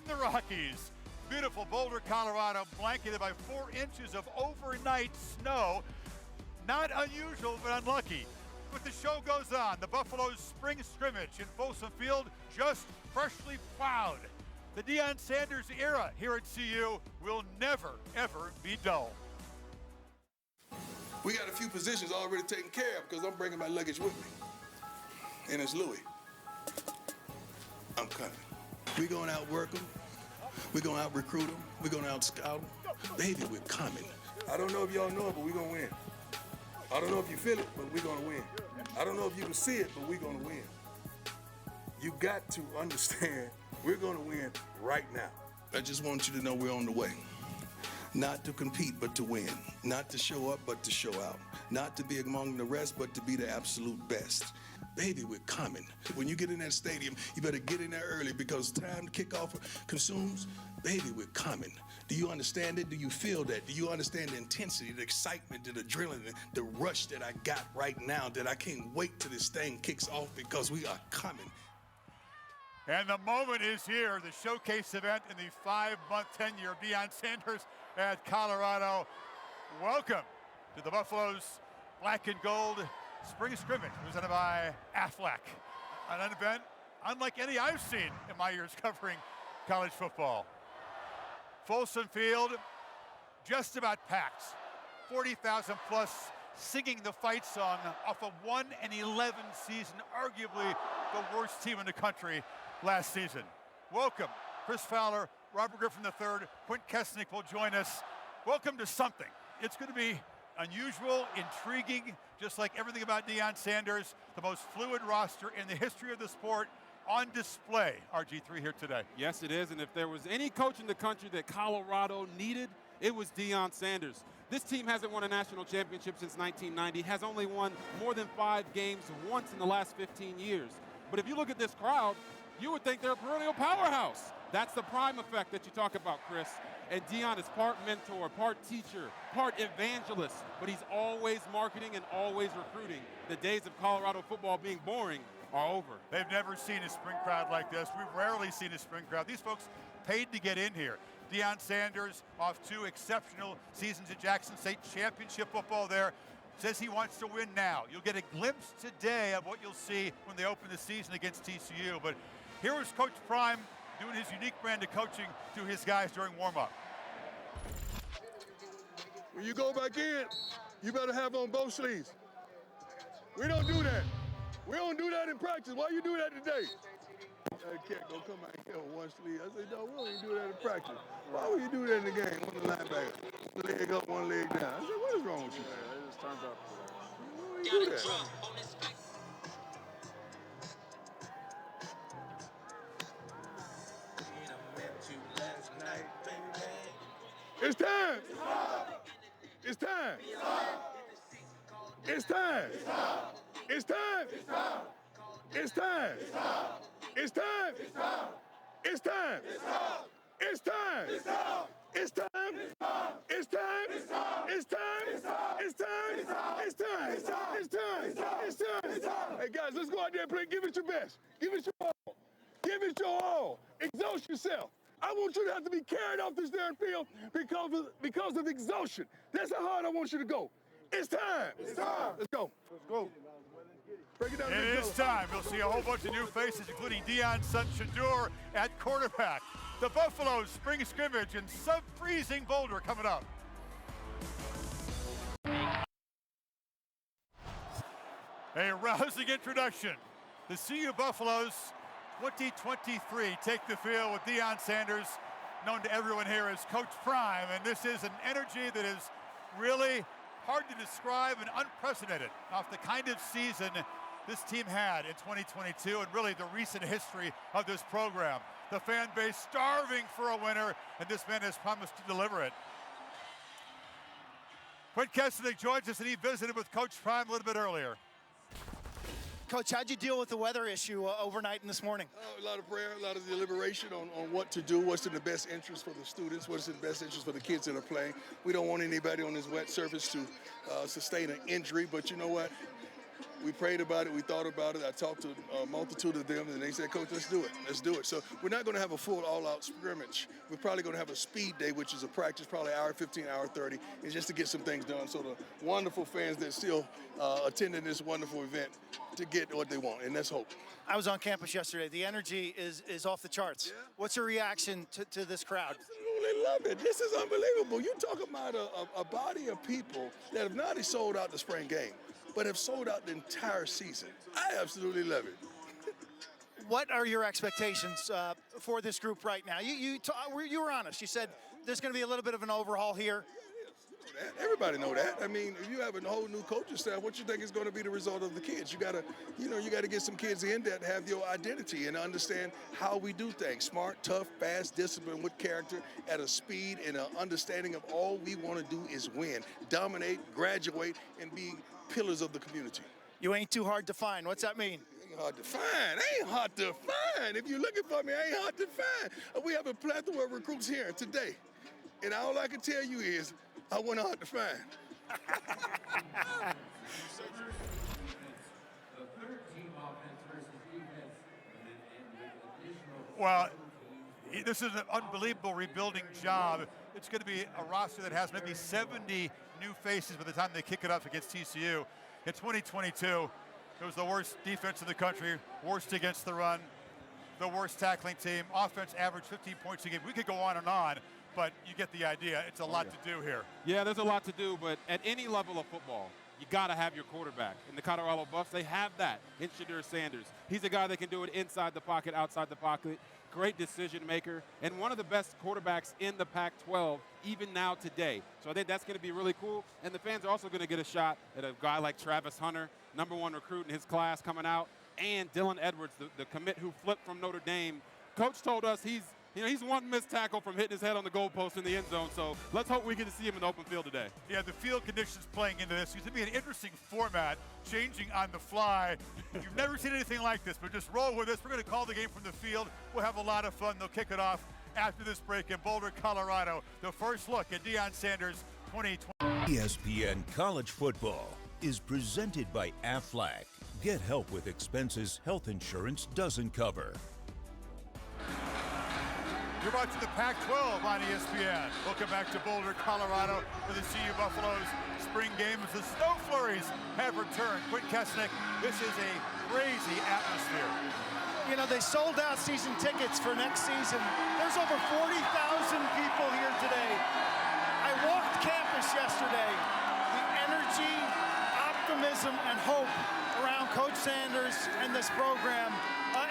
the Rockies. Beautiful Boulder, Colorado, blanketed by 4 inches of overnight snow. Not unusual, but unlucky. But the show goes on. The Buffaloes' spring scrimmage in Folsom Field just freshly plowed. The Deion Sanders era here at CU will never, ever be dull. We got a few positions already taken care of because I'm bringing my luggage with me. And it's Louis. I'm coming. We're going to outwork them. We're going to out-recruit them. We're going to out-scout them. Baby, we're coming. I don't know if y'all know it, but we're going to win. I don't know if you feel it, but we're going to win. I don't know if you can see it, but we're going to win. You got to understand, we're going to win right now. I just want you to know we're on the way. Not to compete, but to win. Not to show up, but to show out. Not to be among the rest, but to be the absolute best. Baby, we're coming. When you get in that stadium, you better get in there early because time to kick off consumes. Baby, we're coming. Do you understand it? Do you feel that? Do you understand the intensity, the excitement, the adrenaline, the rush that I got right now that I can't wait till this thing kicks off because we are coming. And the moment is here, the showcase event in the 5-month tenure of Deion Sanders at Colorado. Welcome to the Buffaloes Black and Gold Spring Scrimmage presented by Aflac. An event unlike any I've seen in my years covering college football. Folsom Field just about packed. 40,000 plus singing the fight song off a 1-11 season, arguably the worst team in the country last season. Welcome, Chris Fowler, Robert Griffin III, Quint Kessenich will join us. Welcome to something. It's going to be unusual, intriguing, just like everything about Deion Sanders, the most fluid roster in the history of the sport on display. RG3 here today. Yes, it is, and if there was any coach in the country that Colorado needed, it was Deion Sanders. This team hasn't won a national championship since 1990, has only won more than 5 games once in the last 15 years. But if you look at this crowd, you would think they're a perennial powerhouse. That's the prime effect that you talk about, Chris. And Deion is part mentor, part teacher, part evangelist, but he's always marketing and always recruiting. The days of Colorado football being boring are over. They've never seen a spring crowd like this. We've rarely seen a spring crowd. These folks paid to get in here. Deion Sanders, off 2 exceptional seasons at Jackson State, championship football there, says he wants to win now. You'll get a glimpse today of what you'll see when they open the season against TCU. But here is Coach Prime doing his unique brand of coaching to his guys during warm-up. When you go back in, you better have on both sleeves. We don't do that. We don't do that in practice. Why you do that today? That cat gonna come out here on one sleeve. I said, no, we don't even do that in practice. Why would you do that in the game? One linebacker, one leg up, one leg down. I said, what is wrong with you? It just turns up. Why you do that? It's time. It's time. It's time. It's time. It's time. It's time. It's time. It's time. It's time. It's time. It's time. It's time. It's time. It's time. It's time. It's time. Hey guys, let's go out there and play. Give it your best. Give it your all. Give it your all. Exhaust yourself. I want you to have to be carried off this damn field because of exhaustion. That's how hard I want you to go. It's time. It's time. Let's go. Let's go. Break it down. It is time. You'll see a whole bunch of new faces, including Deion's son Shedeur at quarterback. The Buffaloes spring scrimmage in sub-freezing Boulder coming up. A rousing introduction. The CU Buffaloes 2023 take the field with Deion Sanders, known to everyone here as Coach Prime, and this is an energy that is really hard to describe and unprecedented off the kind of season this team had in 2022 and really the recent history of this program. The fan base starving for a winner, and this man has promised to deliver it. Quint Kessenich joins us, and he visited with Coach Prime a little bit earlier. Coach, how'd you deal with the weather issue overnight and this morning? A lot of prayer, a lot of deliberation on what to do, what's in the best interest for the students, what's in the best interest for the kids that are playing. We don't want anybody on this wet surface to sustain an injury, but you know what? We prayed about it. We thought about it. I talked to a multitude of them, and they said, Coach, let's do it. Let's do it. So we're not going to have a full all-out scrimmage. We're probably going to have a speed day, which is a practice, probably hour 15, hour 30, and just to get some things done. So the wonderful fans that still attending this wonderful event to get what they want, and that's hope. I was on campus yesterday. The energy is off the charts. Yeah. What's your reaction to this crowd? Absolutely love it. This is unbelievable. You talk about a body of people that have not only sold out the spring game, but have sold out the entire season. I absolutely love it. What are your expectations for this group right now? You were honest. You said there's going to be a little bit of an overhaul here. Everybody know that. I mean, if you have a whole new coaching staff, what you think is going to be the result of the kids? You gotta get some kids in that have your identity and understand how we do things. Smart, tough, fast, disciplined, with character, at a speed and an understanding of all we want to do is win, dominate, graduate, and be pillars of the community. You ain't too hard to find. What's that mean? Ain't hard to find. Ain't hard to find. If you're looking for me, ain't hard to find. We have a plethora of recruits here today, and all I can tell you is, I wasn't hard to find. Well, this is an unbelievable rebuilding job. It's going to be a roster that has maybe 70 new faces by the time they kick it up against TCU. In 2022, it was the worst defense in the country, worst against the run, the worst tackling team. Offense averaged 15 points a game. We could go on and on, but you get the idea. It's a lot to do here. Yeah, there's a lot to do, but at any level of football, you got to have your quarterback. In the Colorado Buffs, they have that in Shedeur Sanders. He's a guy that can do it inside the pocket, outside the pocket. Great decision maker, and one of the best quarterbacks in the Pac-12, even now today. So I think that's going to be really cool, and the fans are also going to get a shot at a guy like Travis Hunter, #1 recruit in his class coming out, and Dylan Edwards, the commit who flipped from Notre Dame. Coach told us he's one missed tackle from hitting his head on the goalpost in the end zone, so let's hope we get to see him in the open field today. Yeah, the field conditions playing into this. It's going to be an interesting format, changing on the fly. You've never seen anything like this, but just roll with us. We're going to call the game from the field. We'll have a lot of fun. They'll kick it off after this break in Boulder, Colorado. The first look at Deion Sanders 2020. ESPN College Football is presented by Aflac. Get help with expenses health insurance doesn't cover. You're watching the Pac-12 on ESPN. Welcome back to Boulder, Colorado for the CU Buffaloes spring game as the snow flurries have returned. Quinn Kesnick, this is a crazy atmosphere. You know, they sold out season tickets for next season. There's over 40,000 people here today. I walked campus yesterday. The energy, optimism, and hope around Coach Sanders and this program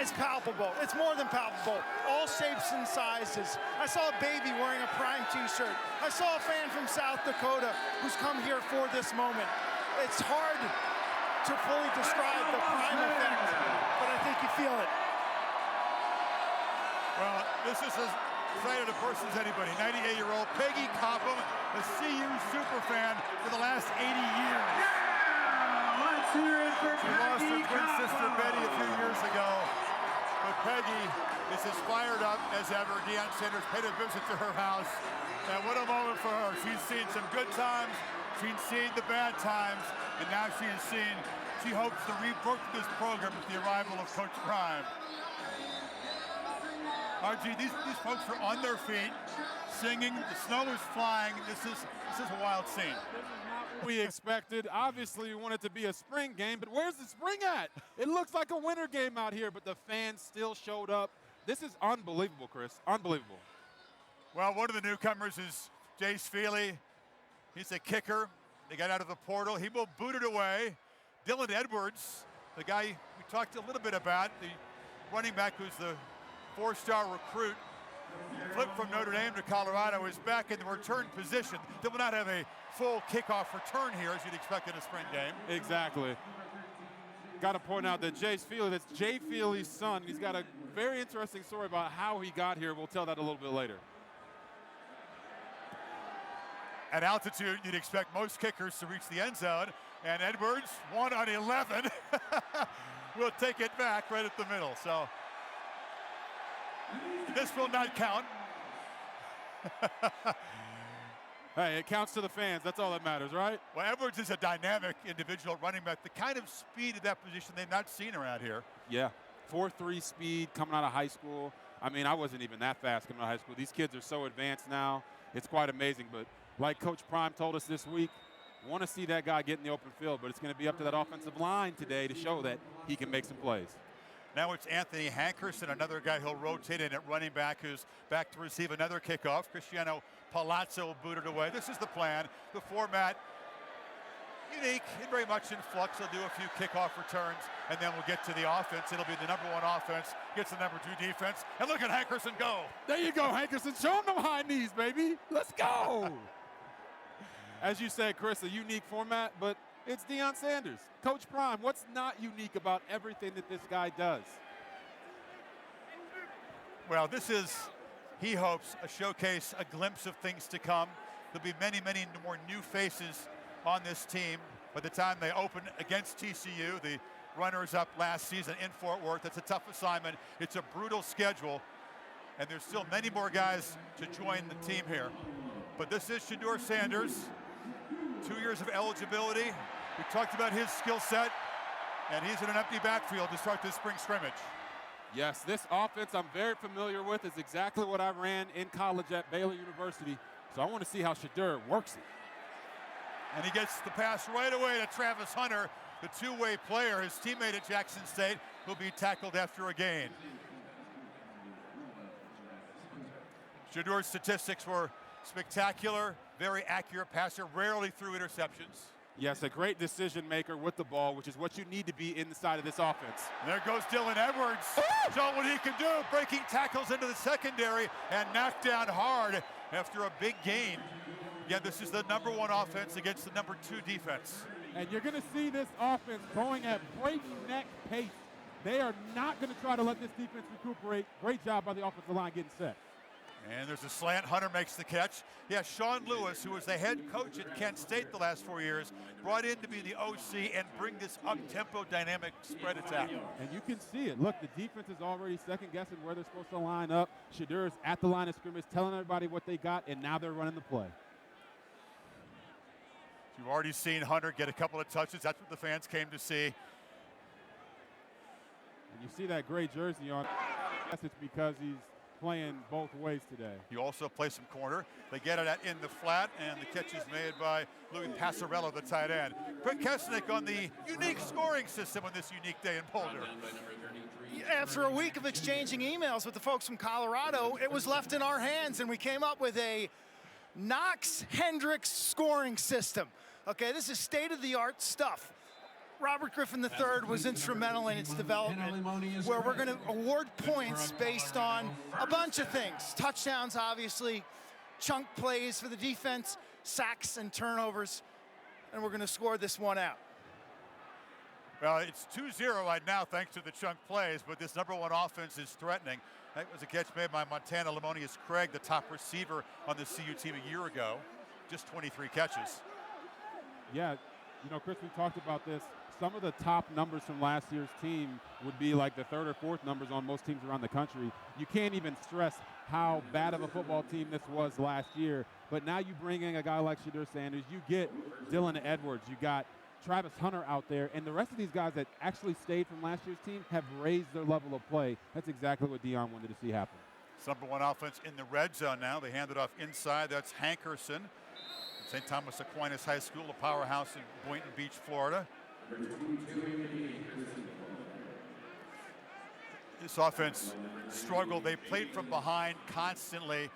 is palpable. It's more than palpable. All shapes and sizes. I saw a baby wearing a Prime t-shirt. I saw a fan from South Dakota who's come here for this moment. It's hard to fully describe the Prime effect, but I think you feel it. Well, this is as excited a person as anybody. 98-year-old Peggy Copham, a CU superfan for the last 80 years. She lost her twin sister Betty a few years ago, but Peggy is as fired up as ever. Deion Sanders paid a visit to her house, and what a moment for her. She's seen some good times, she's seen the bad times, and now she hopes to rebirth this program with the arrival of Coach Prime. RG, these folks are on their feet, singing, the snow is flying. This is a wild scene. We expected. Obviously, we want it to be a spring game, but where's the spring at? It looks like a winter game out here, but the fans still showed up. This is unbelievable, Chris. Unbelievable. Well, one of the newcomers is Jace Feely. He's a kicker. They got out of the portal. He will boot it away. Dylan Edwards, the guy we talked a little bit about, the running back who's the 4-star recruit, flipped from Notre Dame to Colorado, is back in the return position. They will not have a full kickoff return here as you'd expect in a spring game. Exactly. Got to point out that Jace Feely, that's Jay Feely's son. He's got a very interesting story about how he got here. We'll tell that a little bit later. At altitude, you'd expect most kickers to reach the end zone, and Edwards, 1 on 11, will take it back right at the middle. So this will not count. Hey, it counts to the fans. That's all that matters, right? Well, Edwards is a dynamic individual running back. The kind of speed at that position they've not seen around here. Yeah, 4.3 speed coming out of high school. I mean, I wasn't even that fast coming out of high school. These kids are so advanced now. It's quite amazing. But like Coach Prime told us this week, want to see that guy get in the open field, but it's going to be up to that offensive line today to show that he can make some plays. Now it's Anthony Hankerson, another guy he'll rotate in at running back, who's back to receive another kickoff. Cristiano Palazzo booted away. This is the plan. The format, unique and very much in flux. They'll do a few kickoff returns, and then we'll get to the offense. It'll be the number 1 offense, gets the number 2 defense. And look at Hankerson go. There you go, Hankerson. Show him them high knees, baby. Let's go. As you said, Chris, a unique format, but it's Deion Sanders. Coach Prime, what's not unique about everything that this guy does? Well, this is, he hopes, a showcase, a glimpse of things to come. There'll be many, many more new faces on this team by the time they open against TCU, the runners-up last season in Fort Worth. It's a tough assignment. It's a brutal schedule, and there's still many more guys to join the team here. But this is Shedeur Sanders, 2 years of eligibility. We talked about his skill set, and he's in an empty backfield to start this spring scrimmage. Yes, this offense I'm very familiar with is exactly what I ran in college at Baylor University, so I want to see how Shedeur works it. And he gets the pass right away to Travis Hunter, the two-way player. His teammate at Jackson State will be tackled after a gain. Shedeur's statistics were spectacular, very accurate passer, rarely threw interceptions. Yes, a great decision maker with the ball, which is what you need to be inside of this offense. And there goes Dylan Edwards. Show what he can do, breaking tackles into the secondary and knocked down hard after a big gain. Again, this is the number 1 offense against the number 2 defense. And you're going to see this offense going at breakneck pace. They are not going to try to let this defense recuperate. Great job by the offensive line getting set. And there's a slant. Hunter makes the catch. Yeah, Sean Lewis, who was the head coach at Kent State the last 4 years, brought in to be the OC and bring this up-tempo dynamic spread attack. And you can see it. Look, the defense is already second-guessing where they're supposed to line up. Shedeur's at the line of scrimmage, telling everybody what they got, and now they're running the play. You've already seen Hunter get a couple of touches. That's what the fans came to see. And you see that gray jersey on. Yes, it's because he's playing both ways today. He also plays some corner. They get it in the flat, and the catch is made by Louis Passarello, the tight end. Quick Kesnick on the unique scoring system on this unique day in Boulder. After a week of exchanging emails with the folks from Colorado, it was left in our hands, and we came up with a Knox Hendricks scoring system. Okay, this is state-of-the-art stuff. Robert Griffin III was instrumental in its development, where we're going to award points based on a bunch of things. Touchdowns, obviously, chunk plays for the defense, sacks and turnovers, and we're going to score this one out. Well, it's 2-0 right now thanks to the chunk plays, but this number 1 offense is threatening. That was a catch made by Montana Lamonius Craig, the top receiver on the CU team a year ago. Just 23 catches. Yeah, you know, Chris, we talked about this. Some of the top numbers from last year's team would be like the 3rd or 4th numbers on most teams around the country. You can't even stress how bad of a football team this was last year. But now you bring in a guy like Shedeur Sanders. You get Dylan Edwards. You got Travis Hunter out there. And the rest of these guys that actually stayed from last year's team have raised their level of play. That's exactly what Deion wanted to see happen. It's number 1 offense in the red zone now. They hand it off inside. That's Hankerson. St. Thomas Aquinas High School, a powerhouse in Boynton Beach, Florida. This offense struggled. They played from behind constantly.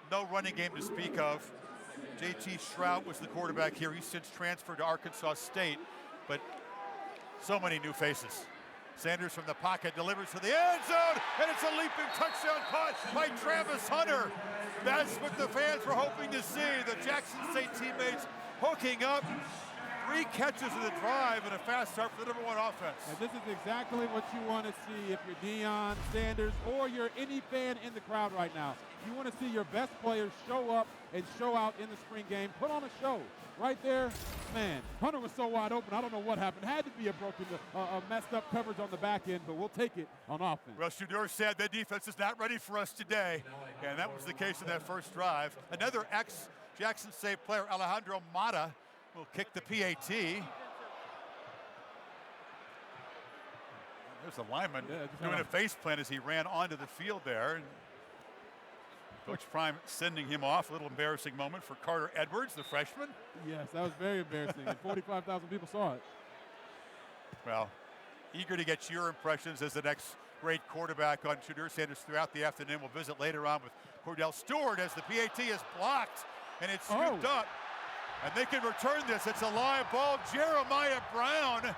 No running game to speak of. J.T. Shrout was the quarterback here. He's since transferred to Arkansas State, but so many new faces. Sanders from the pocket delivers to the end zone, and it's a leaping touchdown caught by Travis Hunter. That's what the fans were hoping to see. The Jackson State teammates hooking up. 3 catches in the drive and a fast start for the number 1 offense. And this is exactly what you want to see if you're Deion Sanders or you're any fan in the crowd right now. You want to see your best players show up and show out in the spring game. Put on a show. Right there, man, Hunter was so wide open, I don't know what happened. Had to be a messed up coverage on the back end, but we'll take it on offense. Well, Shedeur said the defense is not ready for us today, and that was the case in that first drive. Another Jackson State player Alejandro Mata will kick the PAT. There's a lineman doing a face plant as he ran onto the field there. Coach Prime sending him off. A little embarrassing moment for Carter Edwards, the freshman. Yes, that was very embarrassing. And 45,000 people saw it. Well, eager to get your impressions as the next great quarterback on Shedeur Sanders throughout the afternoon. We'll visit later on with Cordell Stewart as the PAT is blocked and it's scooped up. And they can return this. It's a live ball. Jeremiah Brown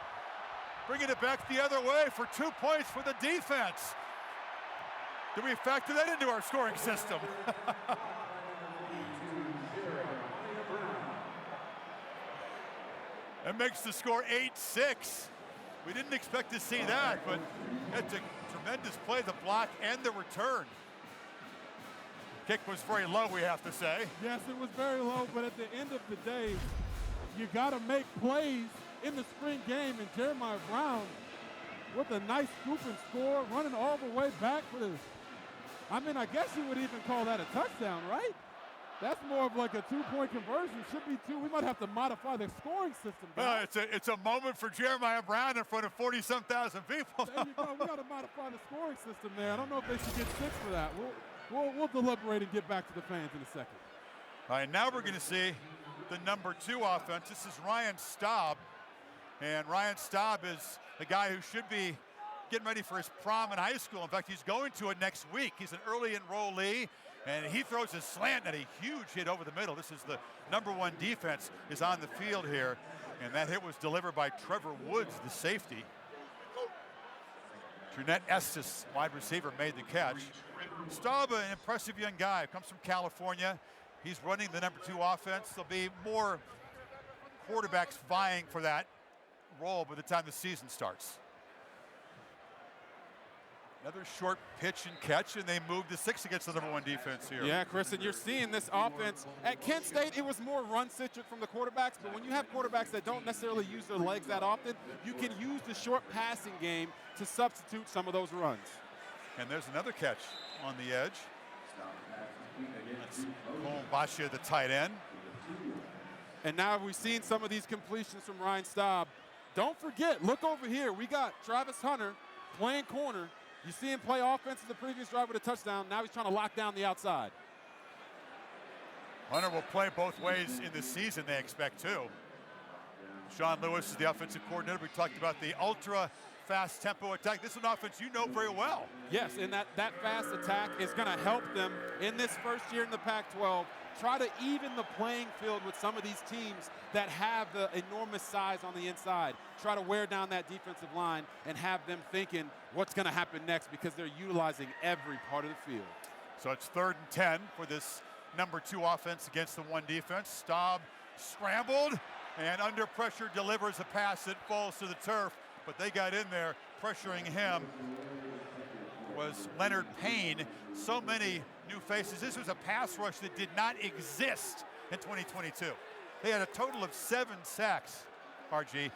bringing it back the other way for 2 points for the defense. Do we factor that into our scoring system? That makes the score 8-6. We didn't expect to see that, but that's a tremendous play, the block and the return. Kick was very low, we have to say. Yes, it was very low, but at the end of the day, you got to make plays in the spring game, and Jeremiah Brown with a nice scoop and score, running all the way back for this. I mean, I guess you would even call that a touchdown, right? That's more of like a two-point conversion. Should be two. We might have to modify the scoring system. It's a moment for Jeremiah Brown in front of 40-some thousand people. There you go. We got to modify the scoring system there. I don't know if they should get 6 for that. We'll deliberate and get back to the fans in a second. All right, now we're going to see the number 2 offense. This is Ryan Staub. And Ryan Staub is a guy who should be getting ready for his prom in high school. In fact, he's going to it next week. He's an early enrollee, and he throws a slant and a huge hit over the middle. This is the number 1 defense is on the field here, and that hit was delivered by Trevor Woods, the safety. Trunette Estes, wide receiver, made the catch. Staub, an impressive young guy, comes from California. He's running the number 2 offense. There'll be more quarterbacks vying for that role by the time the season starts. Another short pitch and catch, and they move to 6 against the number 1 defense here. Yeah, Chris, and you're seeing this offense. At Kent State, it was more run-centric from the quarterbacks, but when you have quarterbacks that don't necessarily use their legs that often, you can use the short passing game to substitute some of those runs. And there's another catch on the edge. That's Basha, the tight end. And now we've seen some of these completions from Ryan Staub. Don't forget, look over here. We got Travis Hunter playing corner. You see him play offense in the previous drive with a touchdown. Now he's trying to lock down the outside. Hunter will play both ways in the season, they expect, too. Sean Lewis is the offensive coordinator. We talked about the ultra-fast tempo attack. This is an offense you know very well. Yes, and that fast attack is going to help them in this first year in the Pac-12 try to even the playing field with some of these teams that have the enormous size on the inside. Try to wear down that defensive line and have them thinking what's going to happen next because they're utilizing every part of the field. So it's 3rd and 10 for this number 2 offense against the 1 defense. Staub scrambled and under pressure delivers a pass that falls to the turf, but they got in there pressuring him. Was Leonard Payne. So many new faces. This was a pass rush that did not exist in 2022. They had a total of 7 sacks, RG.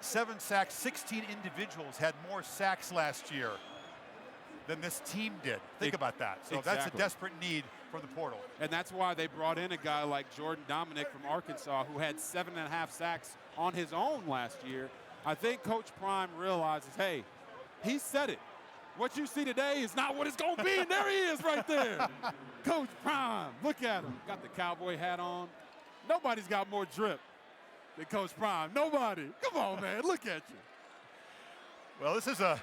7 sacks, 16 individuals had more sacks last year than this team did. Think about that. So exactly. That's a desperate need from the portal. And that's why they brought in a guy like Jordan Dominic from Arkansas who had 7.5 sacks on his own last year. I think Coach Prime realizes, hey, he said it. What you see today is not what it's going to be, and there he is right there. Coach Prime, look at him. Got the cowboy hat on. Nobody's got more drip than Coach Prime. Nobody. Come on, man. Look at you. Well, this is a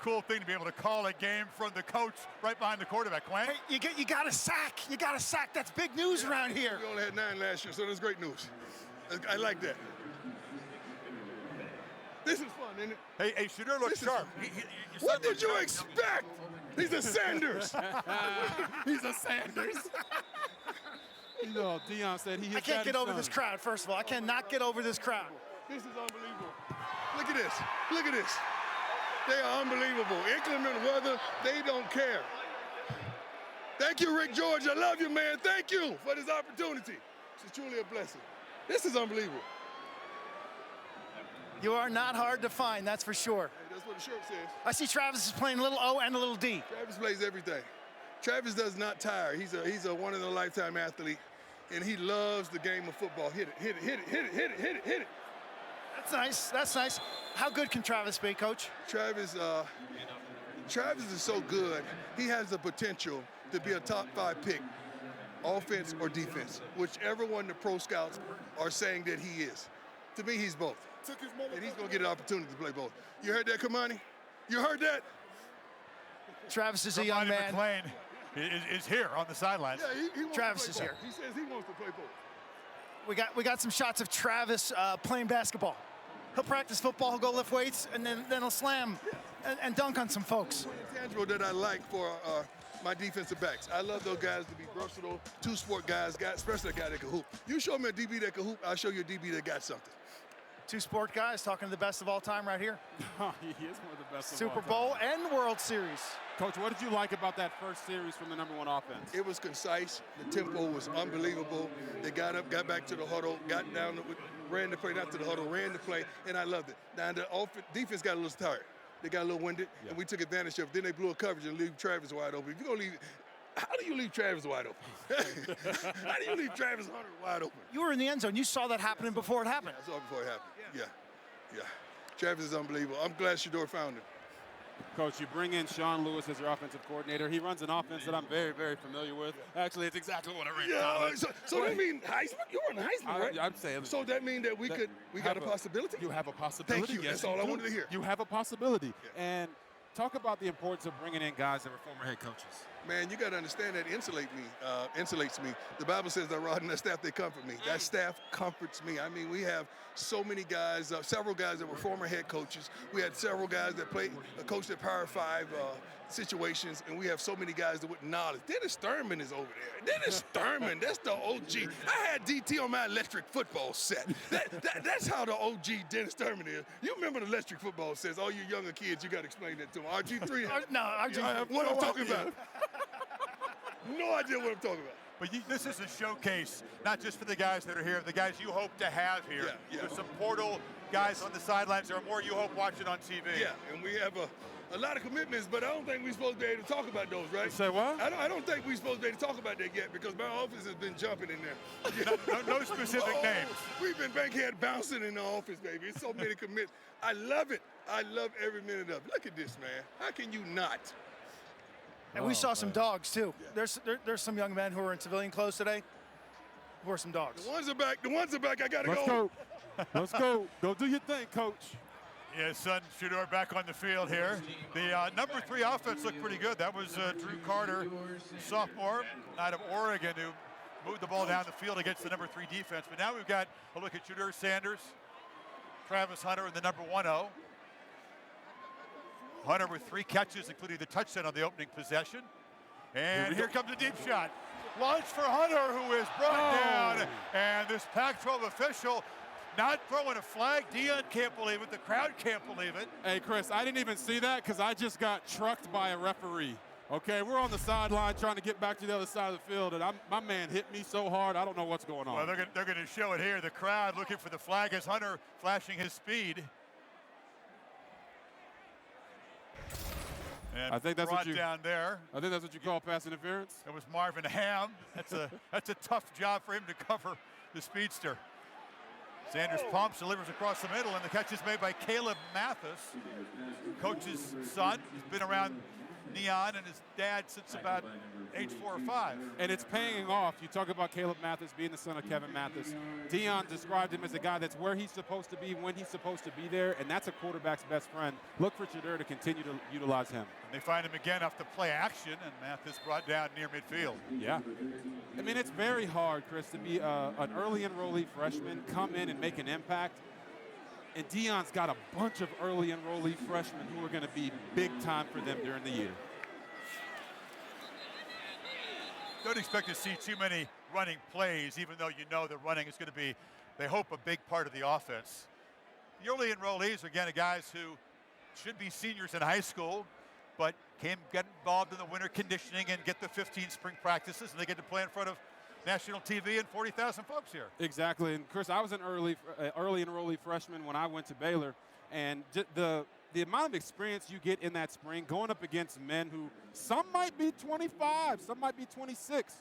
cool thing to be able to call a game from the coach right behind the quarterback. Quinn? Hey, you got a sack. You got a sack. That's big news around here. We only had 9 last year, so that's great news. I like that. This is fun, isn't it? Hey, Shedeur looks sharp. What did you expect? He's a Sanders. He's a Sanders. You know, Deion said he. I can't get over this crowd, first of all. I cannot get over this crowd. This is unbelievable. Look at this. Look at this. They are unbelievable. Inclement weather, they don't care. Thank you, Rick George. I love you, man. Thank you for this opportunity. It's truly a blessing. This is unbelievable. You are not hard to find, that's for sure. Hey, that's what the shirt says. I see Travis is playing a little O and a little D. Travis plays everything. Travis does not tire. He's a one-in-a-lifetime athlete, and he loves the game of football. Hit it, hit it, hit it, hit it, hit it, hit it, hit it. That's nice. That's nice. How good can Travis be, Coach? Travis is so good. He has the potential to be a top 5 pick, offense or defense, whichever one the pro scouts are saying that he is. To me, he's both. And he's going to get an opportunity to play both. You heard that, Kamani? You heard that? Travis is a young Kamani man. McLean is here on the sidelines. Yeah, he wants Travis to is play here. both. He says he wants to play both. We got some shots of Travis playing basketball. He'll practice football, he'll go lift weights, and then he'll slam and dunk on some folks. Intangible that I like for my defensive backs. I love those guys to be versatile, two-sport guys, especially a guy that can hoop. You show me a DB that can hoop, I'll show you a DB that got something. Two sport guys talking to the best of all time right here. He is one of the best. Super Bowl and World Series. Coach, what did you like about that first series from the number 1 offense? It was concise. The tempo was unbelievable. They got up, got back to the huddle, got down, ran the play, not to the huddle, ran the play, and I loved it. Now, the defense got a little tired. They got a little winded, and we took advantage of it. Then they blew a coverage and leave Travis wide open. If you're going to leave, how do you leave Travis wide open? How do you leave Travis Hunter wide open? You were in the end zone. You saw that happening before it happened. I saw it before it happened. Yeah. Travis is unbelievable. I'm glad Shedeur found him. Coach, you bring in Sean Lewis as your offensive coordinator. He runs an offense that I'm very, very familiar with. Actually, it's exactly what I ran. Yeah, so that means Heisman? You were in Heisman, right? I'm saying. So that means that we got a possibility? You have a possibility. Thank you. Yes, That's all I do. wanted to hear. You have a possibility. Yeah. And talk about the importance of bringing in guys that were former head coaches. Man, you got to understand that insulates me. The Bible says that rod and that staff, they comfort me. That staff comforts me. I mean, we have so many guys, several guys that were former head coaches. We had several guys that coached at Power 5 situations, and we have so many guys that with knowledge. Dennis Thurman is over there. Dennis Thurman, that's the OG. I had DT on my electric football set. That's how the OG Dennis Thurman is. You remember the electric football sets. All you younger kids, you got to explain that to them. RG3. No, RG3. What I'm talking about. No idea what I'm talking about. But this is a showcase, not just for the guys that are here, the guys you hope to have here. Yeah. There's some portal guys on the sidelines. There are more you hope watching on TV. Yeah, and we have a lot of commitments, but I don't think we're supposed to be able to talk about those, right? Say what? I don't think we're supposed to be able to talk about that yet because my office has been jumping in there. No specific names. We've been bankhead bouncing in the office, baby. It's so many commits. I love it. I love every minute of it. Look at this, man. How can you not? And we saw some dogs too. Yeah. There's some young men who are in civilian clothes today who are some dogs. The ones are back. I got to Let's go. Let's go. Go do your thing, Coach. Yeah, son, Shedeur back on the field here. The number 3 offense looked pretty good. That was Drew Carter, sophomore out of Oregon, who moved the ball down the field against the number 3 defense. But now we've got a look at Shedeur Sanders, Travis Hunter, and the number 1-0. Hunter with 3 catches, including the touchdown on the opening possession. And here comes a deep shot. Launch for Hunter, who is brought down. And this Pac-12 official not throwing a flag. Dion can't believe it. The crowd can't believe it. Hey, Chris, I didn't even see that because I just got trucked by a referee. Okay, we're on the sideline trying to get back to the other side of the field, and my man hit me so hard, I don't know what's going on. Well, they're going to show it here. The crowd looking for the flag as Hunter flashing his speed. And I think that's what brought down there. I think that's what you call pass interference. It was Marvin Ham. That's a tough job for him to cover the speedster. Sanders pumps, delivers across the middle, and the catch is made by Caleb Mathis, coach's son. He's been around Neon and his dad since about age 4 or 5. And it's paying off. You talk about Caleb Mathis being the son of Kevin Mathis. Dion described him as a guy that's where he's supposed to be, when he's supposed to be there, and that's a quarterback's best friend. Look for Shedeur to continue to utilize him. And they find him again off the play action, and Mathis brought down near midfield. Yeah. I mean, it's very hard, Chris, to be an early enrollee freshman, come in and make an impact. And Dion's got a bunch of early enrollee freshmen who are going to be big time for them during the year. Don't expect to see too many running plays, even though you know that running is going to be, they hope, a big part of the offense. The early enrollees are, again, guys who should be seniors in high school, but can get involved in the winter conditioning and get the 15 spring practices, and they get to play in front of national TV and 40,000 folks here. Exactly, and Chris, I was an early enrollee freshman when I went to Baylor, and the amount of experience you get in that spring going up against men who some might be 25, some might be 26,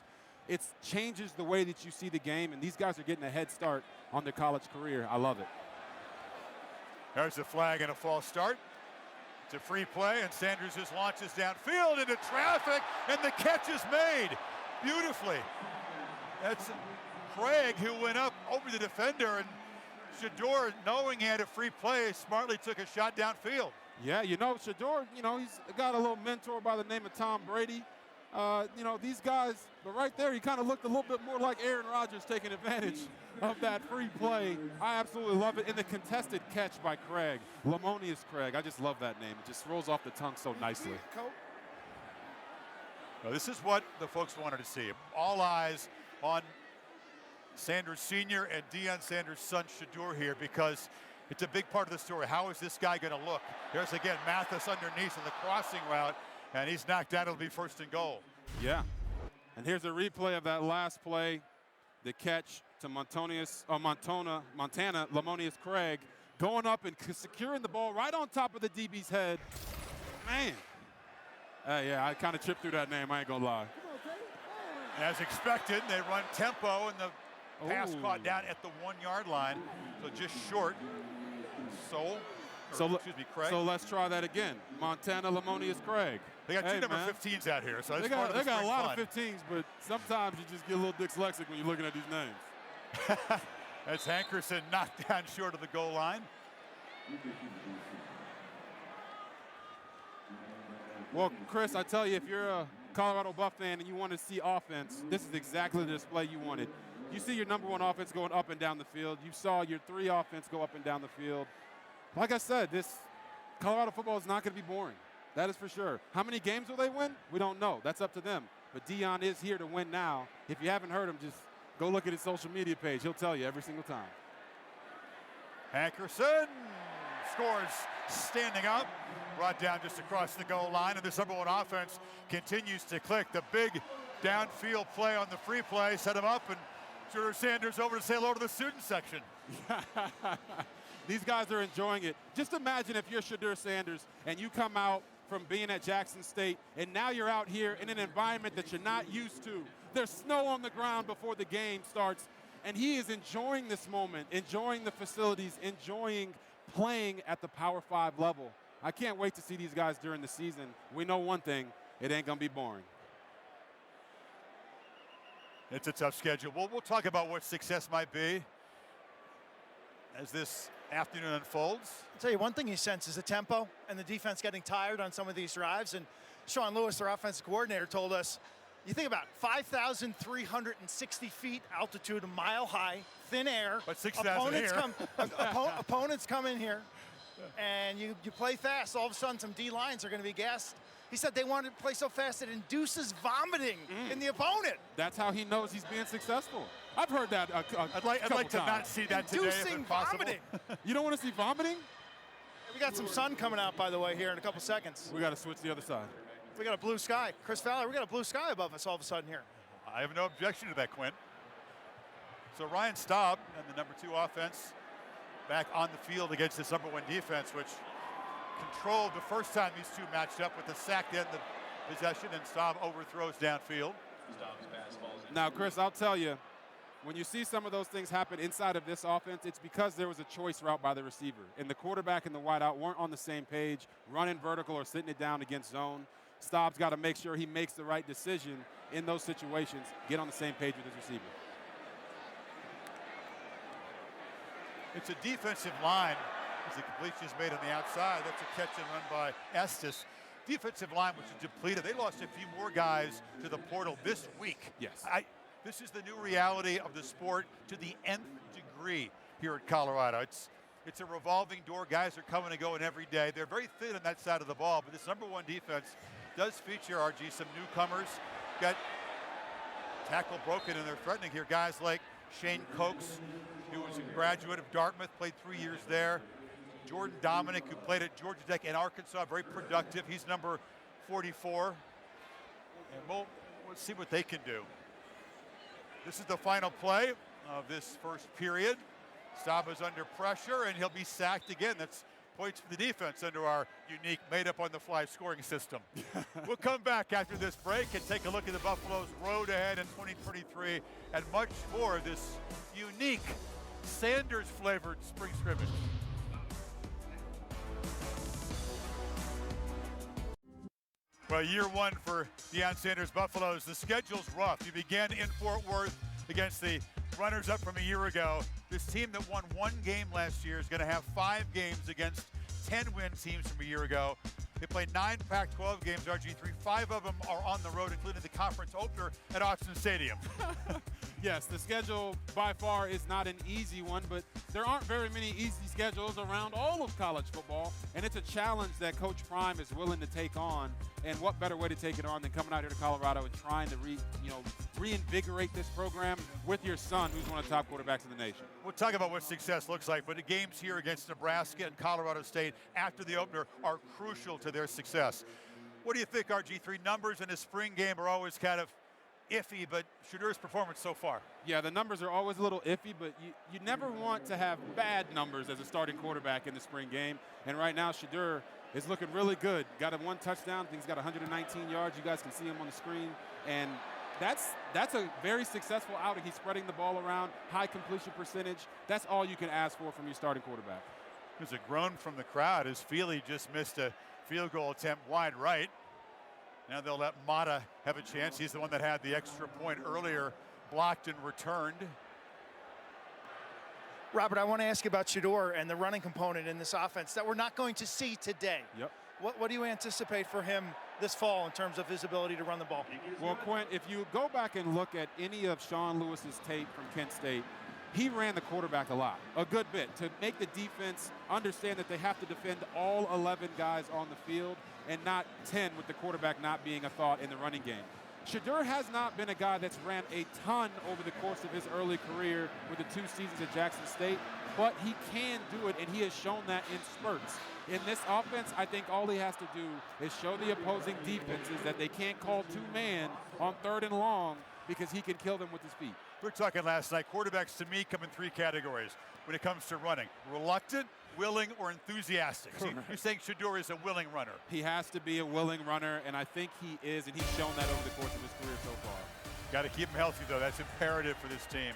it changes the way that you see the game, and these guys are getting a head start on their college career. I love it. There's a flag and a false start. It's a free play, and Sanders just launches downfield into traffic, and the catch is made beautifully. That's Craig who went up over the defender, and Shedeur, knowing he had a free play, smartly took a shot downfield. Yeah, Shedeur, he's got a little mentor by the name of Tom Brady. These guys, but right there, he kind of looked a little bit more like Aaron Rodgers taking advantage of that free play. I absolutely love it. And the contested catch by Craig, Lamonious Craig. I just love that name. It just rolls off the tongue so nicely. Well, this is what the folks wanted to see. All eyes on Sanders Sr. and Deion Sanders' son, Shedeur, here, because it's a big part of the story. How is this guy going to look? There's, again, Mathis underneath in the crossing route, and he's knocked out. It'll be 1st and goal. Yeah. And here's a replay of that last play, the catch to Montana, Lamonious Craig, going up and securing the ball right on top of the DB's head. Man. Yeah, I kind of tripped through that name, I ain't going to lie. As expected, they run tempo, and the pass caught down at the 1-yard line, so just short. Craig. So let's try that again. Montana Lamonious Craig. They got two number 15s out here, so they got a lot of 15s, but sometimes you just get a little dyslexic when you're looking at these names. As Hankerson knocked down short of the goal line. Well, Chris, I tell you, if you're a Colorado Buff fan and you want to see offense, this is exactly the display you wanted. You see your number 1 offense going up and down the field. You saw your 3 offense go up and down the field. Like I said, this Colorado football is not going to be boring. That is for sure. How many games will they win? We don't know. That's up to them. But Deion is here to win now. If you haven't heard him, just go look at his social media page. He'll tell you every single time. Hankerson scores standing up. Brought down just across the goal line, and this number 1 offense continues to click. The big downfield play on the free play set him up, and Shedeur Sanders over to say hello to the student section. These guys are enjoying it. Just imagine if you're Shedeur Sanders and you come out from being at Jackson State, and now you're out here in an environment that you're not used to. There's snow on the ground before the game starts, and he is enjoying this moment, enjoying the facilities, enjoying playing at the Power 5 level. I can't wait to see these guys during the season. We know one thing, it ain't gonna be boring. It's a tough schedule. We'll talk about what success might be as this afternoon unfolds. I'll tell you one thing you sense is the tempo and the defense getting tired on some of these drives. And Sean Lewis, their offensive coordinator, told us, you think about 5,360 feet altitude, a mile high, thin air. But 6,000 here. Opponents come in here, and you play fast. All of a sudden, some D lines are going to be gassed. He said they wanted to play so fast it induces vomiting in the opponent. That's how he knows he's being successful. I've heard that I'd like to not see that today Inducing if possible. vomiting. You don't want to see vomiting? We got some sun coming out, by the way, here in a couple seconds. We got to switch the other side. We got a blue sky. Chris Fowler, we got a blue sky above us all of a sudden here. I have no objection to that, Quinn. So Ryan Staub and the number 2 offense back on the field against this number 1 defense, which controlled the first time these two matched up with the sack to end the possession, and Staub overthrows downfield. Now, Chris, I'll tell you, when you see some of those things happen inside of this offense, it's because there was a choice route by the receiver. And the quarterback and the wideout weren't on the same page, running vertical or sitting it down against zone. Staub's got to make sure he makes the right decision in those situations, get on the same page with his receiver. It's a defensive line as the completion is made on the outside. That's a catch and run by Estes. Defensive line, which is depleted. They lost a few more guys to the portal this week. Yes. This is the new reality of the sport to the nth degree here at Colorado. It's a revolving door. Guys are coming and going every day. They're very thin on that side of the ball, but this number 1 defense does feature, RG, some newcomers. Got tackle broken, and they're threatening here. Guys like Shane Cokes, who was a graduate of Dartmouth, played 3 years there. Jordan Dominic, who played at Georgia Tech and Arkansas, very productive. He's number 44. And we'll see what they can do. This is the final play of this first period. Staub is under pressure, and he'll be sacked again. That's points for the defense under our unique made-up-on-the-fly scoring system. We'll come back after this break and take a look at the Buffalo's road ahead in 2023 and much more of this unique Sanders-flavored spring scrimmage. Well, year one for Deion Sanders' Buffaloes. The schedule's rough. You begin in Fort Worth against the runners-up from a year ago. This team that won 1 game last year is going to have 5 games against 10-win teams from a year ago. They played 9 Pac-12 games, RG3. 5 of them are on the road, including the conference opener at Autzen Stadium. Yes, the schedule by far is not an easy one, but there aren't very many easy schedules around all of college football, and it's a challenge that Coach Prime is willing to take on. And what better way to take it on than coming out here to Colorado and trying to reinvigorate this program with your son, who's one of the top quarterbacks in the nation. We'll talk about what success looks like, but the games here against Nebraska and Colorado State after the opener are crucial to their success. What do you think, RG3? Numbers in a spring game are always kind of iffy, but Shedeur's performance so far. Yeah, the numbers are always a little iffy, but you never want to have bad numbers as a starting quarterback in the spring game. And right now, Shedeur is looking really good. Got a 1 touchdown. I think he's got 119 yards. You guys can see him on the screen. And that's a very successful outing. He's spreading the ball around, high completion percentage. That's all you can ask for from your starting quarterback. There's a groan from the crowd as Feely just missed a field goal attempt wide right. Now they'll let Mata have a chance. He's the one that had the extra point earlier, blocked and returned. Robert, I want to ask you about Shedeur and the running component in this offense that we're not going to see today. Yep. What do you anticipate for him this fall in terms of his ability to run the ball? Well, Quint, if you go back and look at any of Sean Lewis's tape from Kent State, he ran the quarterback a lot, a good bit, to make the defense understand that they have to defend all 11 guys on the field and not 10 with the quarterback not being a thought in the running game. Shedeur has not been a guy that's ran a ton over the course of his early career with the 2 seasons at Jackson State, but he can do it, and he has shown that in spurts. In this offense, I think all he has to do is show the opposing defenses that they can't call 2-man on 3rd and long because he can kill them with his feet. We were talking last night, quarterbacks to me come in 3 categories when it comes to running: reluctant, willing, or enthusiastic. So you're saying Shedeur is a willing runner? He has to be a willing runner, and I think he is, and he's shown that over the course of his career so far. Got to keep him healthy, though. That's imperative for this team.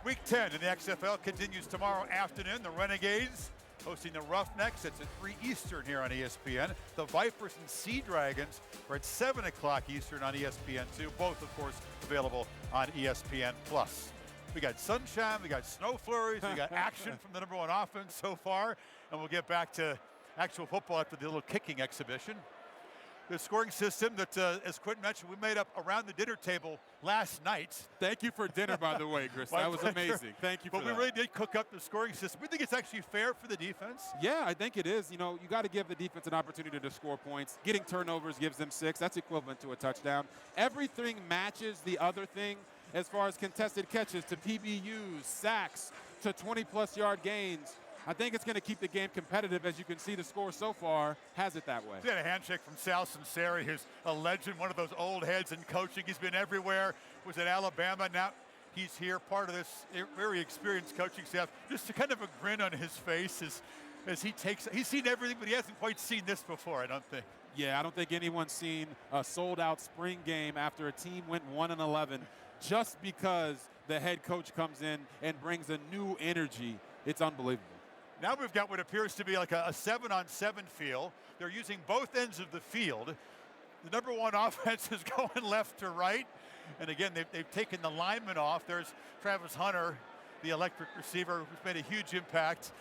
Week 10 in the XFL continues tomorrow afternoon. The Renegades hosting the Roughnecks. It's at 3 Eastern here on ESPN. The Vipers and Sea Dragons are at 7 o'clock Eastern on ESPN2. Both, of course, available on ESPN+. We got sunshine, we got snow flurries, we got action from the number 1 offense so far, and we'll get back to actual football after the little kicking exhibition. The scoring system that, as Quentin mentioned, we made up around the dinner table last night. Thank you for dinner, by the way, Chris. That was amazing. Thank you for that. But we really did cook up the scoring system. We think it's actually fair for the defense. Yeah, I think it is. You know, you got to give the defense an opportunity to score points. Getting turnovers gives them 6. That's equivalent to a touchdown. Everything matches the other thing as far as contested catches to PBUs, sacks, to 20-plus yard gains. I think it's going to keep the game competitive. As you can see, the score so far has it that way. We had a handshake from Sal Sinceri, who's a legend, one of those old heads in coaching. He's been everywhere, was at Alabama. Now he's here, part of this very experienced coaching staff. Just a kind of a grin on his face as he's seen everything, but he hasn't quite seen this before, I don't think. Yeah, I don't think anyone's seen a sold-out spring game after a team went 1-11 just because the head coach comes in and brings a new energy. It's unbelievable. Now we've got what appears to be like a 7-on-7 feel. They're using both ends of the field. The number 1 offense is going left to right. And again, they've taken the lineman off. There's Travis Hunter, the electric receiver, who's made a huge impact.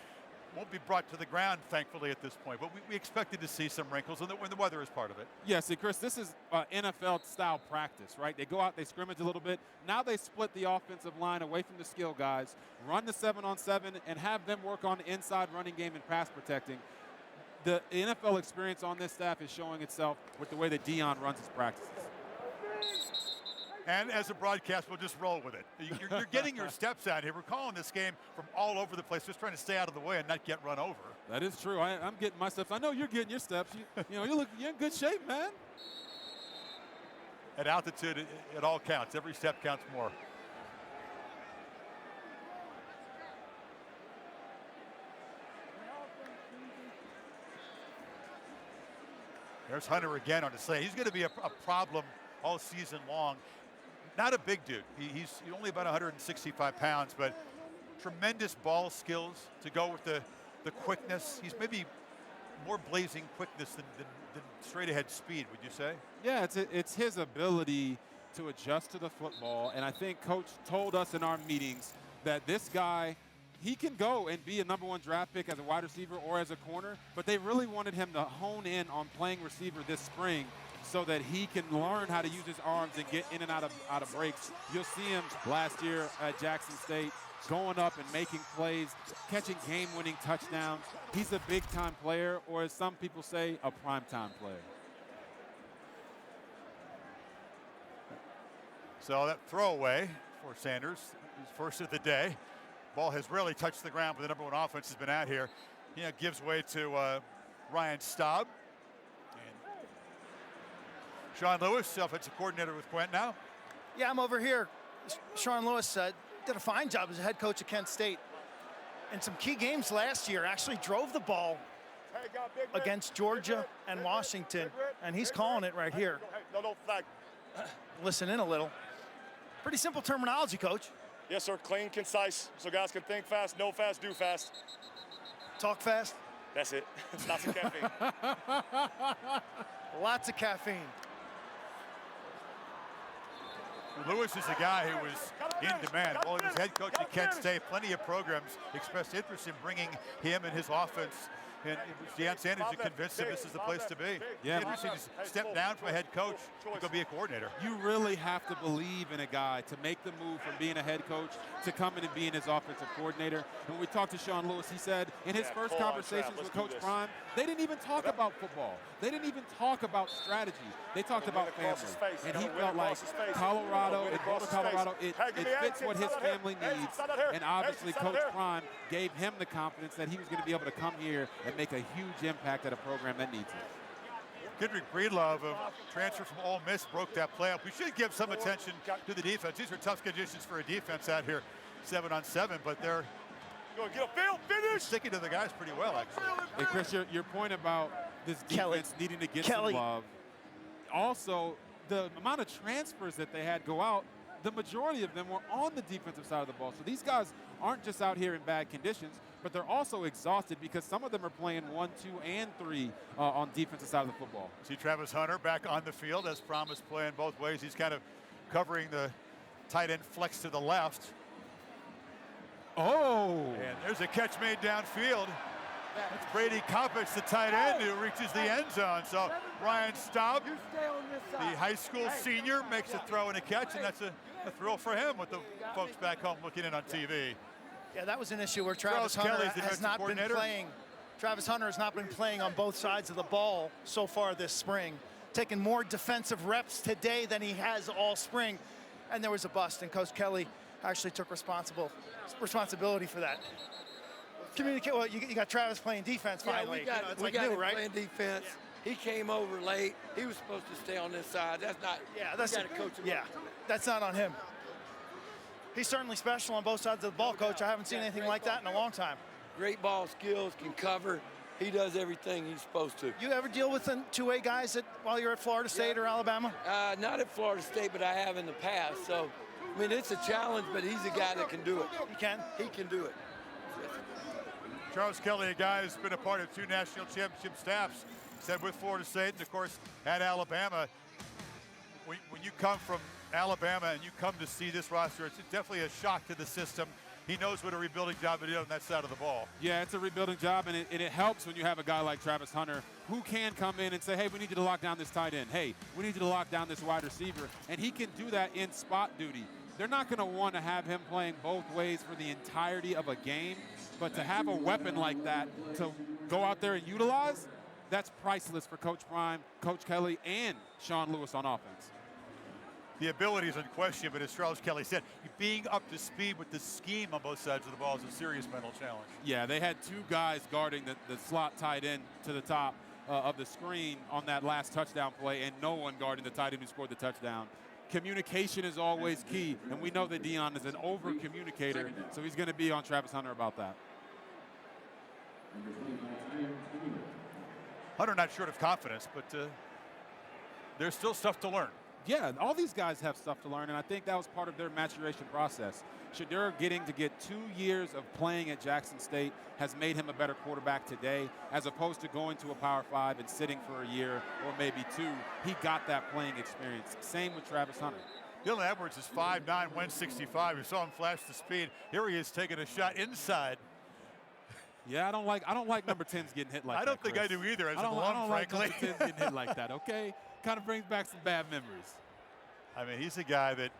Won't be brought to the ground, thankfully, at this point. But we expected to see some wrinkles when the weather is part of it. Yes, and Chris, this is NFL-style practice, right? They go out, they scrimmage a little bit. Now they split the offensive line away from the skill guys, run the 7-on-7, and have them work on the inside running game and pass protecting. The NFL experience on this staff is showing itself with the way that Deion runs his practices. And as a broadcast, we'll just roll with it. You're getting your steps out here. We're calling this game from all over the place, just trying to stay out of the way and not get run over. That is true. I'm getting my steps. I know you're getting your steps. You're in good shape, man. At altitude, it all counts. Every step counts more. There's Hunter again on the slate. He's going to be a problem all season long. Not a big dude. He's only about 165 pounds, but tremendous ball skills to go with the quickness. He's maybe more blazing quickness than straight ahead speed, would you say? Yeah, it's his ability to adjust to the football, and I think Coach told us in our meetings that this guy, he can go and be a #1 draft pick as a wide receiver or as a corner, but they really wanted him to hone in on playing receiver this spring so that he can learn how to use his arms and get in and out of breaks. You'll see him last year at Jackson State going up and making plays, catching game-winning touchdowns. He's a big-time player, or as some people say, a prime-time player. So that throwaway for Sanders, his first of the day. Ball has rarely touched the ground, but the #1 offense has been out here. Gives way to Ryan Staub. And Sean Lewis, offensive coordinator with Quent now. Yeah, I'm over here. Sean Lewis did a fine job as a head coach at Kent State. In some key games last year, actually drove the ball against Georgia and Washington, and he's calling it right here. No flag. Listen in a little. Pretty simple terminology, Coach. Yes, sir. Clean, concise, so guys can think fast, know fast, do fast. Talk fast. That's it. Lots of caffeine. Lots of caffeine. Lewis is a guy who was in demand. While he was head coach at Kent State, plenty of programs expressed interest in bringing him and his offense. And it was Deion Sanders who convinced him this is the place to be. Yeah. Interesting to step down from a head coach to go be a coordinator. You really have to believe in a guy to make the move from being a head coach to coming and being his offensive coordinator. And when we talked to Sean Lewis, he said in his first conversations with Coach Prime, they didn't even talk about football. They didn't even talk about strategy. They talked about family. And he felt like Colorado and Boulder, Colorado, it fits what his family needs. And obviously Coach Prime gave him the confidence that he was going to be able to come here and make a huge impact at a program that needs it. Kendrick Breedlove, a transfer from Ole Miss, broke that play up. We should give some attention to the defense. These are tough conditions for a defense out here, 7-on-7, but they're sticking to the guys pretty well, actually. Hey, Chris, your point about this defense needing to get some love. Also, the amount of transfers that they had go out, the majority of them were on the defensive side of the ball. So these guys aren't just out here in bad conditions, but they're also exhausted because some of them are playing 1, 2, and 3 on defensive side of the football. See Travis Hunter back on the field as promised, playing both ways. He's kind of covering the tight end flex to the left. Oh! And there's a catch made downfield. That's Brady Coppich, the tight end, who reaches the end zone. So Ryan Staub, the high school senior, makes a throw and a catch, and that's a thrill for him with the folks back home looking in on TV. Yeah, that was an issue where Travis Hunter has not been playing. Travis Hunter has not been playing on both sides of the ball so far this spring, taking more defensive reps today than he has all spring. And there was a bust, and Coach Kelly actually took responsibility for that. Communicate. Well, you got Travis playing defense finally. Yeah, we got him right? playing defense. Yeah. He came over late. He was supposed to stay on this side. That's not. Yeah, that's coach him. Yeah, that's not on him. He's certainly special on both sides of the ball, Coach. I haven't seen anything like that in a long time. Great ball skills, can cover. He does everything he's supposed to. You ever deal with two-way guys while you're at Florida State or Alabama? Not at Florida State, but I have in the past. So, I mean, it's a challenge, but he's a guy that can do it. He can? He can do it. Charles Kelly, a guy who's been a part of 2 national championship staffs, said with Florida State and, of course, at Alabama. When you come from Alabama and you come to see this roster, it's definitely a shock to the system. He knows what a rebuilding job it is on that side of the ball. Yeah, it's a rebuilding job, and it helps when you have a guy like Travis Hunter who can come in and say, hey, we need you to lock down this tight end. Hey, we need you to lock down this wide receiver. And he can do that in spot duty. They're not going to want to have him playing both ways for the entirety of a game, but to have a weapon like that to go out there and utilize, that's priceless for Coach Prime, Coach Kelly, and Sean Lewis on offense. The ability is unquestioned, but as Charles Kelly said, being up to speed with the scheme on both sides of the ball is a serious mental challenge. Yeah, they had 2 guys guarding the slot tight end to the top of the screen on that last touchdown play, and no one guarding the tight end who scored the touchdown. Communication is always key, and we know that Deion is an over-communicator, so he's going to be on Travis Hunter about that. Hunter not short of confidence, but there's still stuff to learn. Yeah, all these guys have stuff to learn, and I think that was part of their maturation process. Shedeur getting to get 2 years of playing at Jackson State has made him a better quarterback today, as opposed to going to a Power 5 and sitting for a year or maybe 2. He got that playing experience. Same with Travis Hunter. Dylan Edwards is 5'9", 165. You saw him flash the speed. Here he is taking a shot inside. Yeah, I don't like number 10s getting hit like that. I don't think I Chris. do either as I an don't alum, like frankly. number 10s getting hit like that, okay? Kind of brings back some bad memories. I mean, he's a guy that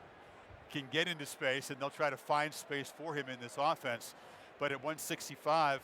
can get into space, and they'll try to find space for him in this offense. But at 165,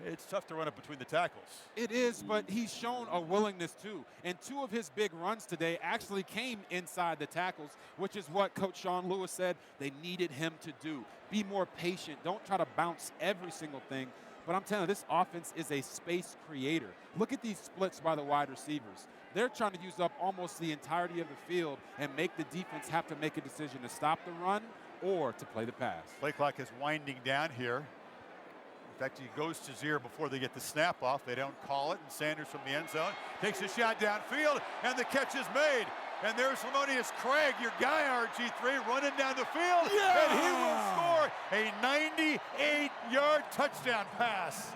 it's tough to run up between the tackles. It is, but he's shown a willingness to. And 2 of his big runs today actually came inside the tackles, which is what Coach Sean Lewis said they needed him to do. Be more patient. Don't try to bounce every single thing. But I'm telling you, this offense is a space creator. Look at these splits by the wide receivers. They're trying to use up almost the entirety of the field and make the defense have to make a decision to stop the run or to play the pass. Play clock is winding down here. In fact, he goes to 0 before they get the snap off. They don't call it, and Sanders from the end zone takes a shot downfield, and the catch is made. And there's Lamonius Craig, your guy, RG3, running down the field, and he will score a 98-yard touchdown pass.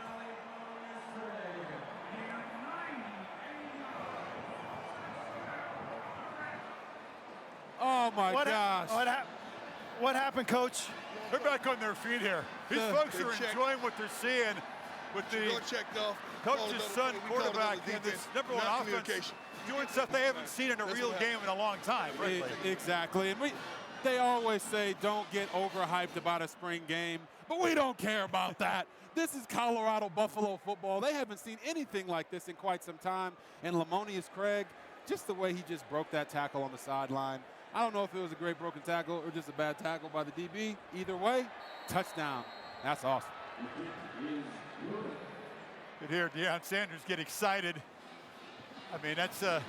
Oh, my gosh. What happened, Coach? They're back on their feet here. These folks are enjoying what they're seeing with the coach's son quarterback in this number one offense doing stuff they haven't seen in a real game in a long time, frankly. Exactly. And they always say don't get overhyped about a spring game, but we don't care about that. This is Colorado Buffalo football. They haven't seen anything like this in quite some time. And Lamonius Craig, just the way he just broke that tackle on the sideline. I don't know if it was a great broken tackle or just a bad tackle by the DB. Either way, touchdown. That's awesome. You hear Deion Sanders get excited. I mean, it's a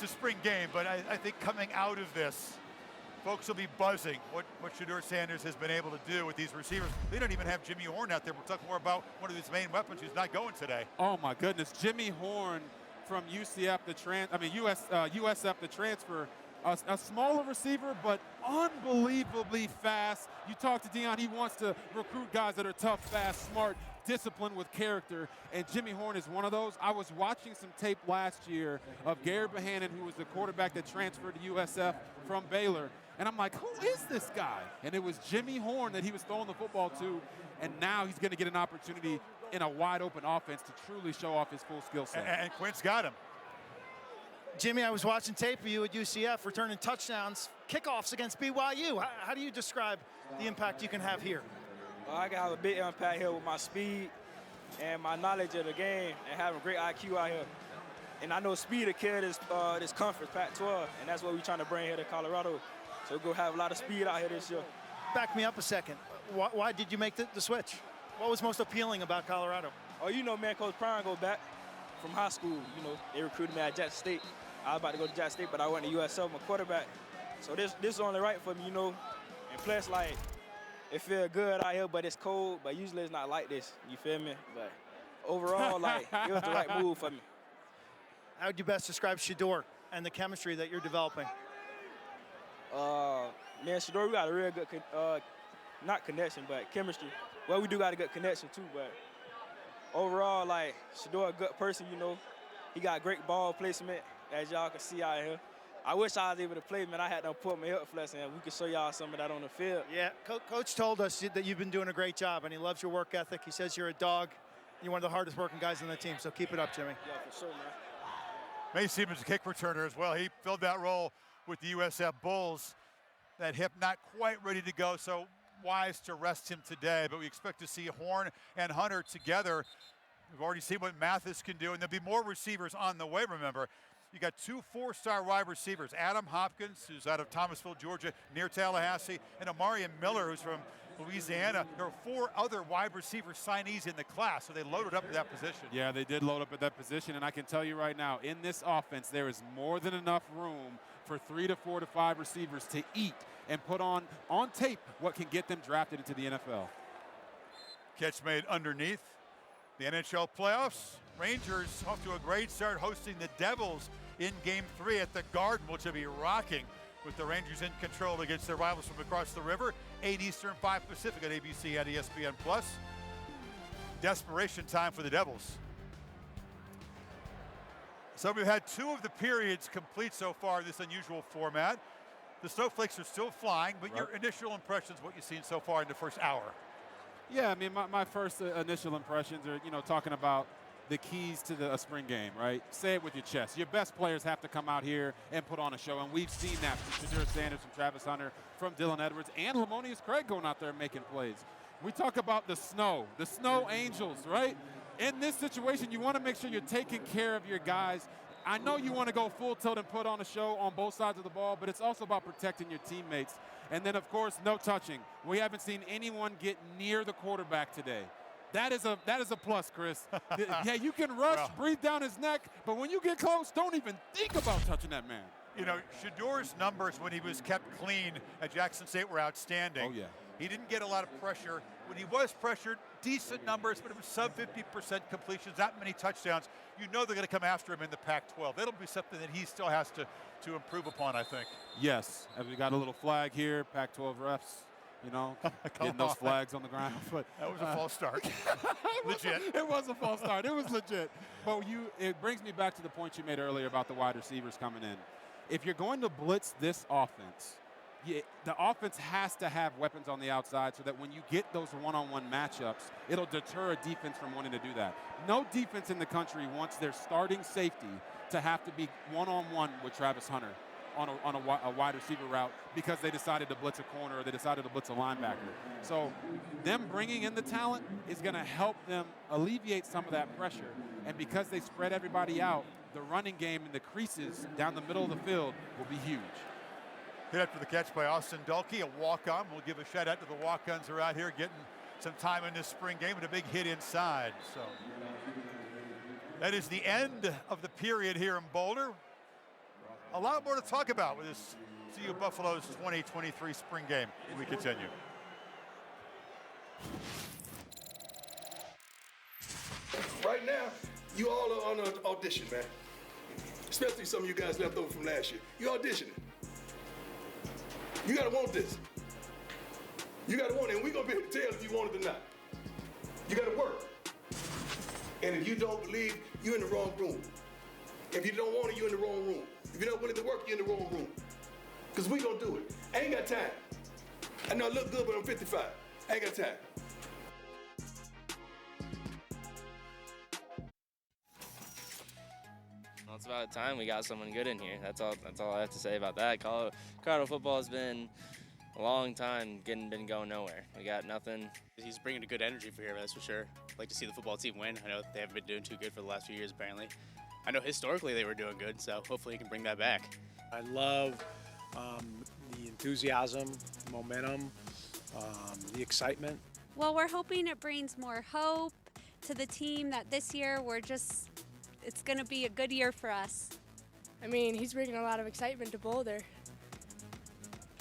spring game, but I think coming out of this, folks will be buzzing what Shedeur Sanders has been able to do with these receivers. They don't even have Jimmy Horn out there. We'll talk more about one of his main weapons who's not going today. Oh, my goodness. Jimmy Horn from USF, the transfer, a smaller receiver, but unbelievably fast. You talk to Deion, he wants to recruit guys that are tough, fast, smart, disciplined with character, and Jimmy Horn is one of those. I was watching some tape last year of Gary Bohannon, who was the quarterback that transferred to USF from Baylor, and I'm like, who is this guy? And it was Jimmy Horn that he was throwing the football to, and now he's going to get an opportunity in a wide-open offense to truly show off his full skill set. And Quint's got him. Jimmy, I was watching tape of you at UCF returning touchdowns, kickoffs against BYU. How do you describe the impact you can have here? Well, I can have a big impact here with my speed and my knowledge of the game and having great IQ out here. And I know speed will kill this conference, Pac-12, and that's what we're trying to bring here to Colorado. So we're going to have a lot of speed out here this year. Back me up a second. Why did you make the switch? What was most appealing about Colorado? Oh, you know, man, Coach Prime go back from high school. You know, they recruited me at Jackson State. I was about to go to Jackson State, but I went to USF, my quarterback. So this is only right for me, you know. And plus, like, it feel good out here, but it's cold. But usually it's not like this. You feel me? But overall, like, it was the right move for me. How would you best describe Shedeur and the chemistry that you're developing? Man, Shedeur, we got a real good, not connection, but chemistry. Well, we do got a good connection too, but overall, like, Shedeur a good person, you know. He got great ball placement, as y'all can see out here. I wish I was able to play, man. I had to put my hip flex, and we could show y'all some of that on the field. Yeah, Coach told us that you've been doing a great job, and he loves your work ethic. He says you're a dog. You're one of the hardest working guys on the team, so keep it up, Jimmy. Yeah, for sure, man. Mace Siemens, a kick returner as well. He filled that role with the USF Bulls. That hip not quite ready to go, so wise to rest him today. But we expect to see Horn and Hunter together. We've already seen what Mathis can do, and there'll be more receivers on the way, remember. You got 2 4-star wide receivers, Adam Hopkins, who's out of Thomasville, Georgia, near Tallahassee, and Amarian Miller, who's from Louisiana. There are 4 other wide receiver signees in the class, so they loaded up at that position. Yeah, they did load up at that position, and I can tell you right now, in this offense, there is more than enough room for 3 to 4 to 5 receivers to eat and put on tape what can get them drafted into the NFL. Catch made underneath. The NHL playoffs. Rangers off to a great start hosting the Devils in Game 3 at the Garden, which will be rocking with the Rangers in control against their rivals from across the river. 8 Eastern, 5 Pacific at ABC and ESPN+. Desperation time for the Devils. So we've had 2 of the periods complete so far in this unusual format. The Snowflakes are still flying, but your initial impressions, what you've seen so far in the first hour. Yeah, I mean, my first initial impressions are, talking about the keys to a spring game, right? Say it with your chest. Your best players have to come out here and put on a show, and we've seen that from Shedeur Sanders, from Travis Hunter, from Dylan Edwards, and Lamonius Craig going out there and making plays. We talk about the snow angels, right? In this situation, you want to make sure you're taking care of your guys. I know you want to go full tilt and put on a show on both sides of the ball, but it's also about protecting your teammates. And then, of course, no touching. We haven't seen anyone get near the quarterback today. That is a plus, Chris. Yeah, you can rush, breathe down his neck, but when you get close, don't even think about touching that man. Shedeur's numbers when he was kept clean at Jackson State were outstanding. Oh, yeah. He didn't get a lot of pressure. When he was pressured, decent numbers, but it was sub 50% completions, that many touchdowns. You know they're going to come after him in the Pac-12. That'll be something that he still has to improve upon, I think. Yes, and we got a little flag here, Pac-12 refs, getting those flags on the ground. But that was a false start. Legit. It was a false start. It was legit. But it brings me back to the point you made earlier about the wide receivers coming in. If you're going to blitz this offense, the offense has to have weapons on the outside so that when you get those one-on-one matchups, it'll deter a defense from wanting to do that. No defense in the country wants their starting safety to have to be one-on-one with Travis Hunter on a wide receiver route because they decided to blitz a corner or they decided to blitz a linebacker. So them bringing in the talent is going to help them alleviate some of that pressure. And because they spread everybody out, the running game in the creases down the middle of the field will be huge. Hit after the catch by Austin Dulkey, a walk-on. We'll give a shout out to the walk-ons around here getting some time in this spring game and a big hit inside. So that is the end of the period here in Boulder. A lot more to talk about with this CU Buffaloes 2023 spring game. We continue. Right now, you all are on an audition, man. Especially some of you guys left over from last year. You're auditioning. You gotta want this. You gotta want it, and we're gonna be able to tell if you want it or not. You gotta work. And if you don't believe, you're in the wrong room. If you don't want it, you're in the wrong room. If you're not willing to work, you're in the wrong room. Because we gonna do it. I ain't got time. I know I look good, but I'm 55. I ain't got time. Well, it's about time we got someone good in here. That's all I have to say about that. Colorado football has been a long time been going nowhere. We got nothing. He's bringing a good energy for here, that's for sure. I'd like to see the football team win. I know they haven't been doing too good for the last few years, apparently. I know historically they were doing good, so hopefully he can bring that back. I love the enthusiasm, momentum, the excitement. Well, we're hoping it brings more hope to the team that this year it's going to be a good year for us. I mean, he's bringing a lot of excitement to Boulder.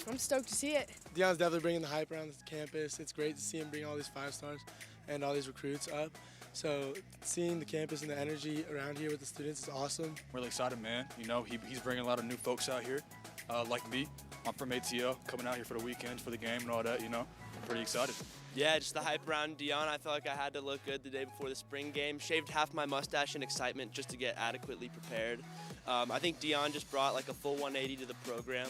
I'm stoked to see it. Deion's definitely bringing the hype around the campus. It's great to see him bring all these 5-stars and all these recruits up. So seeing the campus and the energy around here with the students is awesome. Really excited, man. He's bringing a lot of new folks out here, like me. I'm from ATL, coming out here for the weekend, for the game and all that, I'm pretty excited. Yeah, just the hype around Deion. I felt like I had to look good the day before the spring game. Shaved half my mustache in excitement just to get adequately prepared. I think Deion just brought like a full 180 to the program.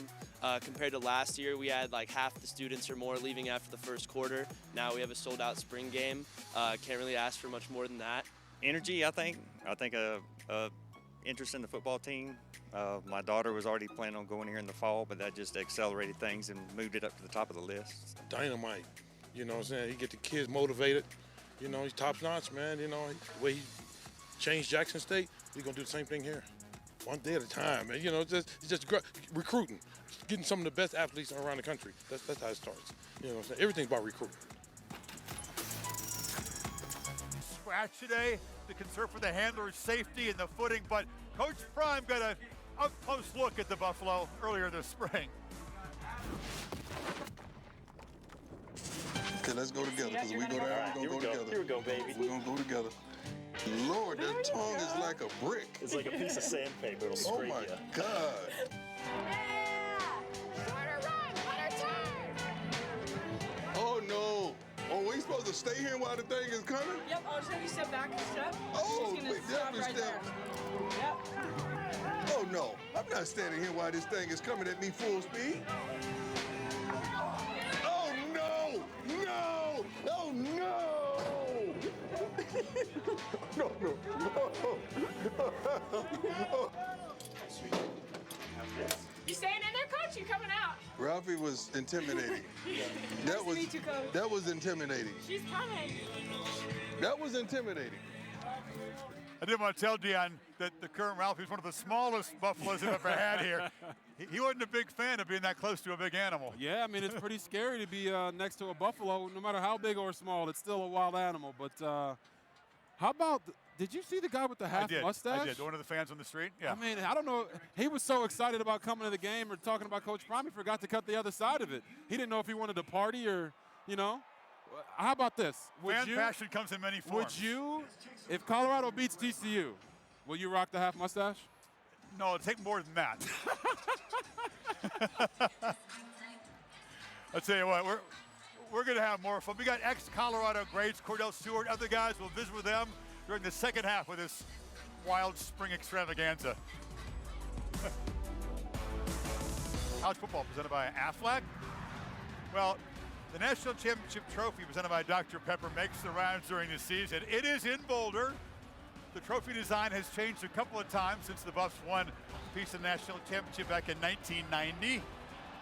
Compared to last year, we had like half the students or more leaving after the first quarter. Now we have a sold-out spring game. Can't really ask for much more than that. Energy, I think interest in the football team. My daughter was already planning on going here in the fall, but that just accelerated things and moved it up to the top of the list. Dynamite. You know what I'm saying? He get the kids motivated. He's top notch, man. The way he changed Jackson State, he's going to do the same thing here. One day at a time, man. It's just recruiting. Getting some of the best athletes around the country. That's how it starts. You know what I'm saying? Everything's about recruiting. Scratch today, the concern for the handler's safety and the footing, but Coach Prime got an up-close look at the Buffalo earlier this spring. Okay, let's go together, because we go there, we're going to go together. Here we go, baby. We're going to go together. Lord, that tongue is like a brick. It's like a piece of sandpaper. It'll Oh scrape my you. God. Oh no. Oh, we supposed to stay here while the thing is coming? Yep, I'll just have you step back a step. Oh, She's gonna we stop definitely right step. there. Yep. Oh no, I'm not standing here while this thing is coming at me full speed. Oh no! No! Oh no! No, no, no. You staying in there, Coach? You coming out? Ralphie was intimidating. Nice to meet you, Coach. That was intimidating. She's coming. That was intimidating. I did want to tell Deion that the current Ralphie is one of the smallest buffaloes I've ever had here. He wasn't a big fan of being that close to a big animal. Yeah, I mean, it's pretty scary to be next to a buffalo. No matter how big or small, it's still a wild animal. But how about, did you see the guy with the half mustache? I did. One of the fans on the street? Yeah. I mean, I don't know. He was so excited about coming to the game or talking about Coach Prime, he forgot to cut the other side of it. He didn't know if he wanted to party or, you know. How about this? Fan passion comes in many forms. Would you, if Colorado beats TCU, will you rock the half mustache? No, it'll take more than that. I'll tell you what, we're going to have more fun. We got ex-Colorado greats, Cordell Stewart, other guys. We'll visit with them during the second half of this wild spring extravaganza. College football presented by Aflac. Well, the National Championship Trophy presented by Dr. Pepper makes the rounds during the season. It is in Boulder. The trophy design has changed a couple of times since the Buffs won a piece of the National Championship back in 1990.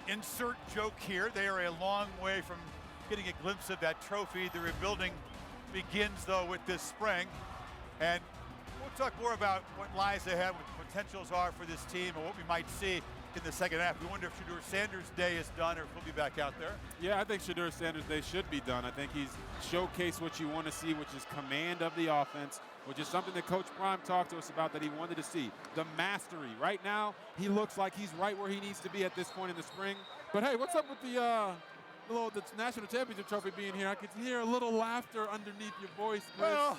Insert joke here. They are a long way from getting a glimpse of that trophy. The rebuilding begins, though, with this spring. And we'll talk more about what lies ahead, what the potentials are for this team, and what we might see in the second half. We wonder if Shedeur Sanders' day is done or if he'll be back out there. Yeah, I think Shedeur Sanders' day should be done. I think he's showcased what you want to see, which is command of the offense, which is something that Coach Prime talked to us about that he wanted to see. The mastery. Right now, he looks like he's right where he needs to be at this point in the spring. But hey, what's up with the National Championship Trophy being here? I could hear a little laughter underneath your voice, Chris. Well,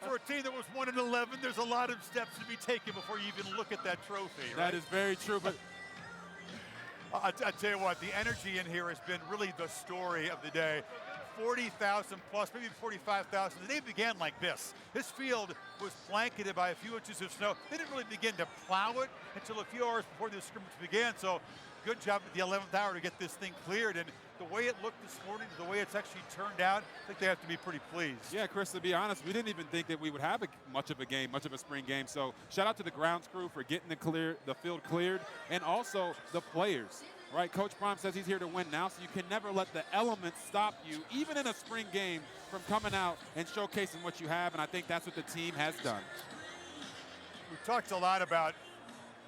for a team that was 1-11, there's a lot of steps to be taken before you even look at that trophy. Right? That is very true, but I tell you what, the energy in here has been really the story of the day. 40,000 plus, maybe 45,000. The day began like this. This field was blanketed by a few inches of snow. They didn't really begin to plow it until a few hours before the scrimmage began. So good job at the 11th hour to get this thing cleared. And the way it looked this morning, the way it's actually turned out, I think they have to be pretty pleased. Yeah, Chris, to be honest, we didn't even think that we would have much of a spring game. So shout out to the grounds crew for getting the field cleared, and also the players. Right, Coach Prime says he's here to win now, so you can never let the elements stop you, even in a spring game, from coming out and showcasing what you have, and I think that's what the team has done. We've talked a lot about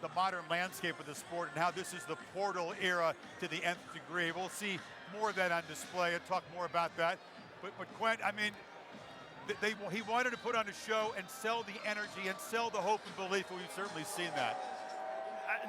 the modern landscape of the sport and how this is the portal era to the nth degree. We'll see more of that on display and talk more about that. But Quint, I mean, he wanted to put on a show and sell the energy and sell the hope and belief, and we've certainly seen that.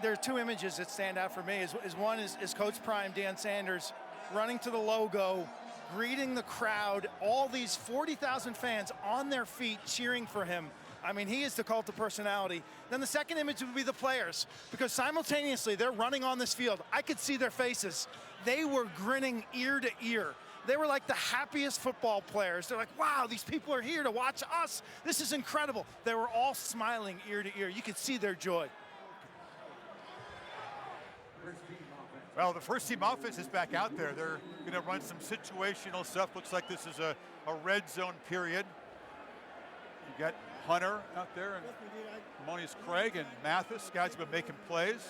There are two images that stand out for me. One is Coach Prime, Deion Sanders, running to the logo, greeting the crowd, all these 40,000 fans on their feet cheering for him. I mean, he is the cult of personality. Then the second image would be the players, because simultaneously they're running on this field. I could see their faces. They were grinning ear to ear. They were like the happiest football players. They're like, wow, these people are here to watch us. This is incredible. They were all smiling ear to ear. You could see their joy. Well, the first team offense is back out there. They're going to run some situational stuff. Looks like this is a red zone period. You got Hunter out there and Monius Craig and Mathis. Guys have been making plays.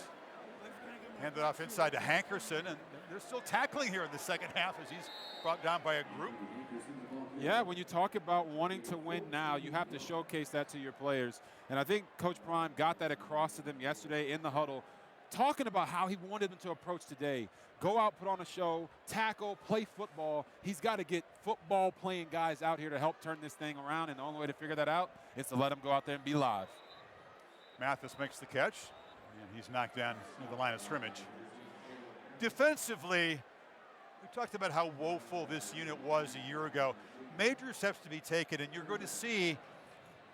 Handed off inside to Hankerson, and they're still tackling here in the second half as he's brought down by a group. Yeah, when you talk about wanting to win now, you have to showcase that to your players. And I think Coach Prime got that across to them yesterday in the huddle, talking about how he wanted them to approach today. Go out, put on a show, tackle, play football. He's got to get football-playing guys out here to help turn this thing around, and the only way to figure that out is to let them go out there and be live. Mathis makes the catch, and he's knocked down near the line of scrimmage. Defensively, We talked about how woeful this unit was a year ago. Major steps to be taken, and you're going to see,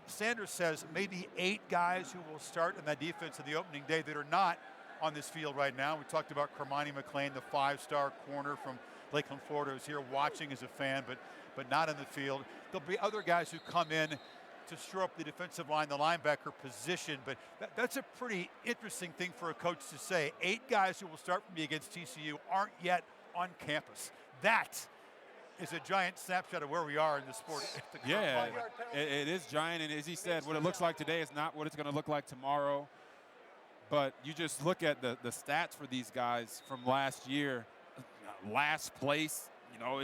Sanders says, maybe 8 guys who will start in that defense on the opening day that are not on this field right now. We talked about Kermani McLean, the 5-star corner from Lakeland, Florida, who's here watching as a fan, but not in the field. There'll be other guys who come in to shore up the defensive line, the linebacker position, but that's a pretty interesting thing for a coach to say. 8 guys who will start for me against TCU aren't yet on campus. That is a giant snapshot of where we are in the sport. Yeah, it is giant, and as he said, what it looks like today is not what it's going to look like tomorrow. But you just look at the stats for these guys from last year, last place. You know,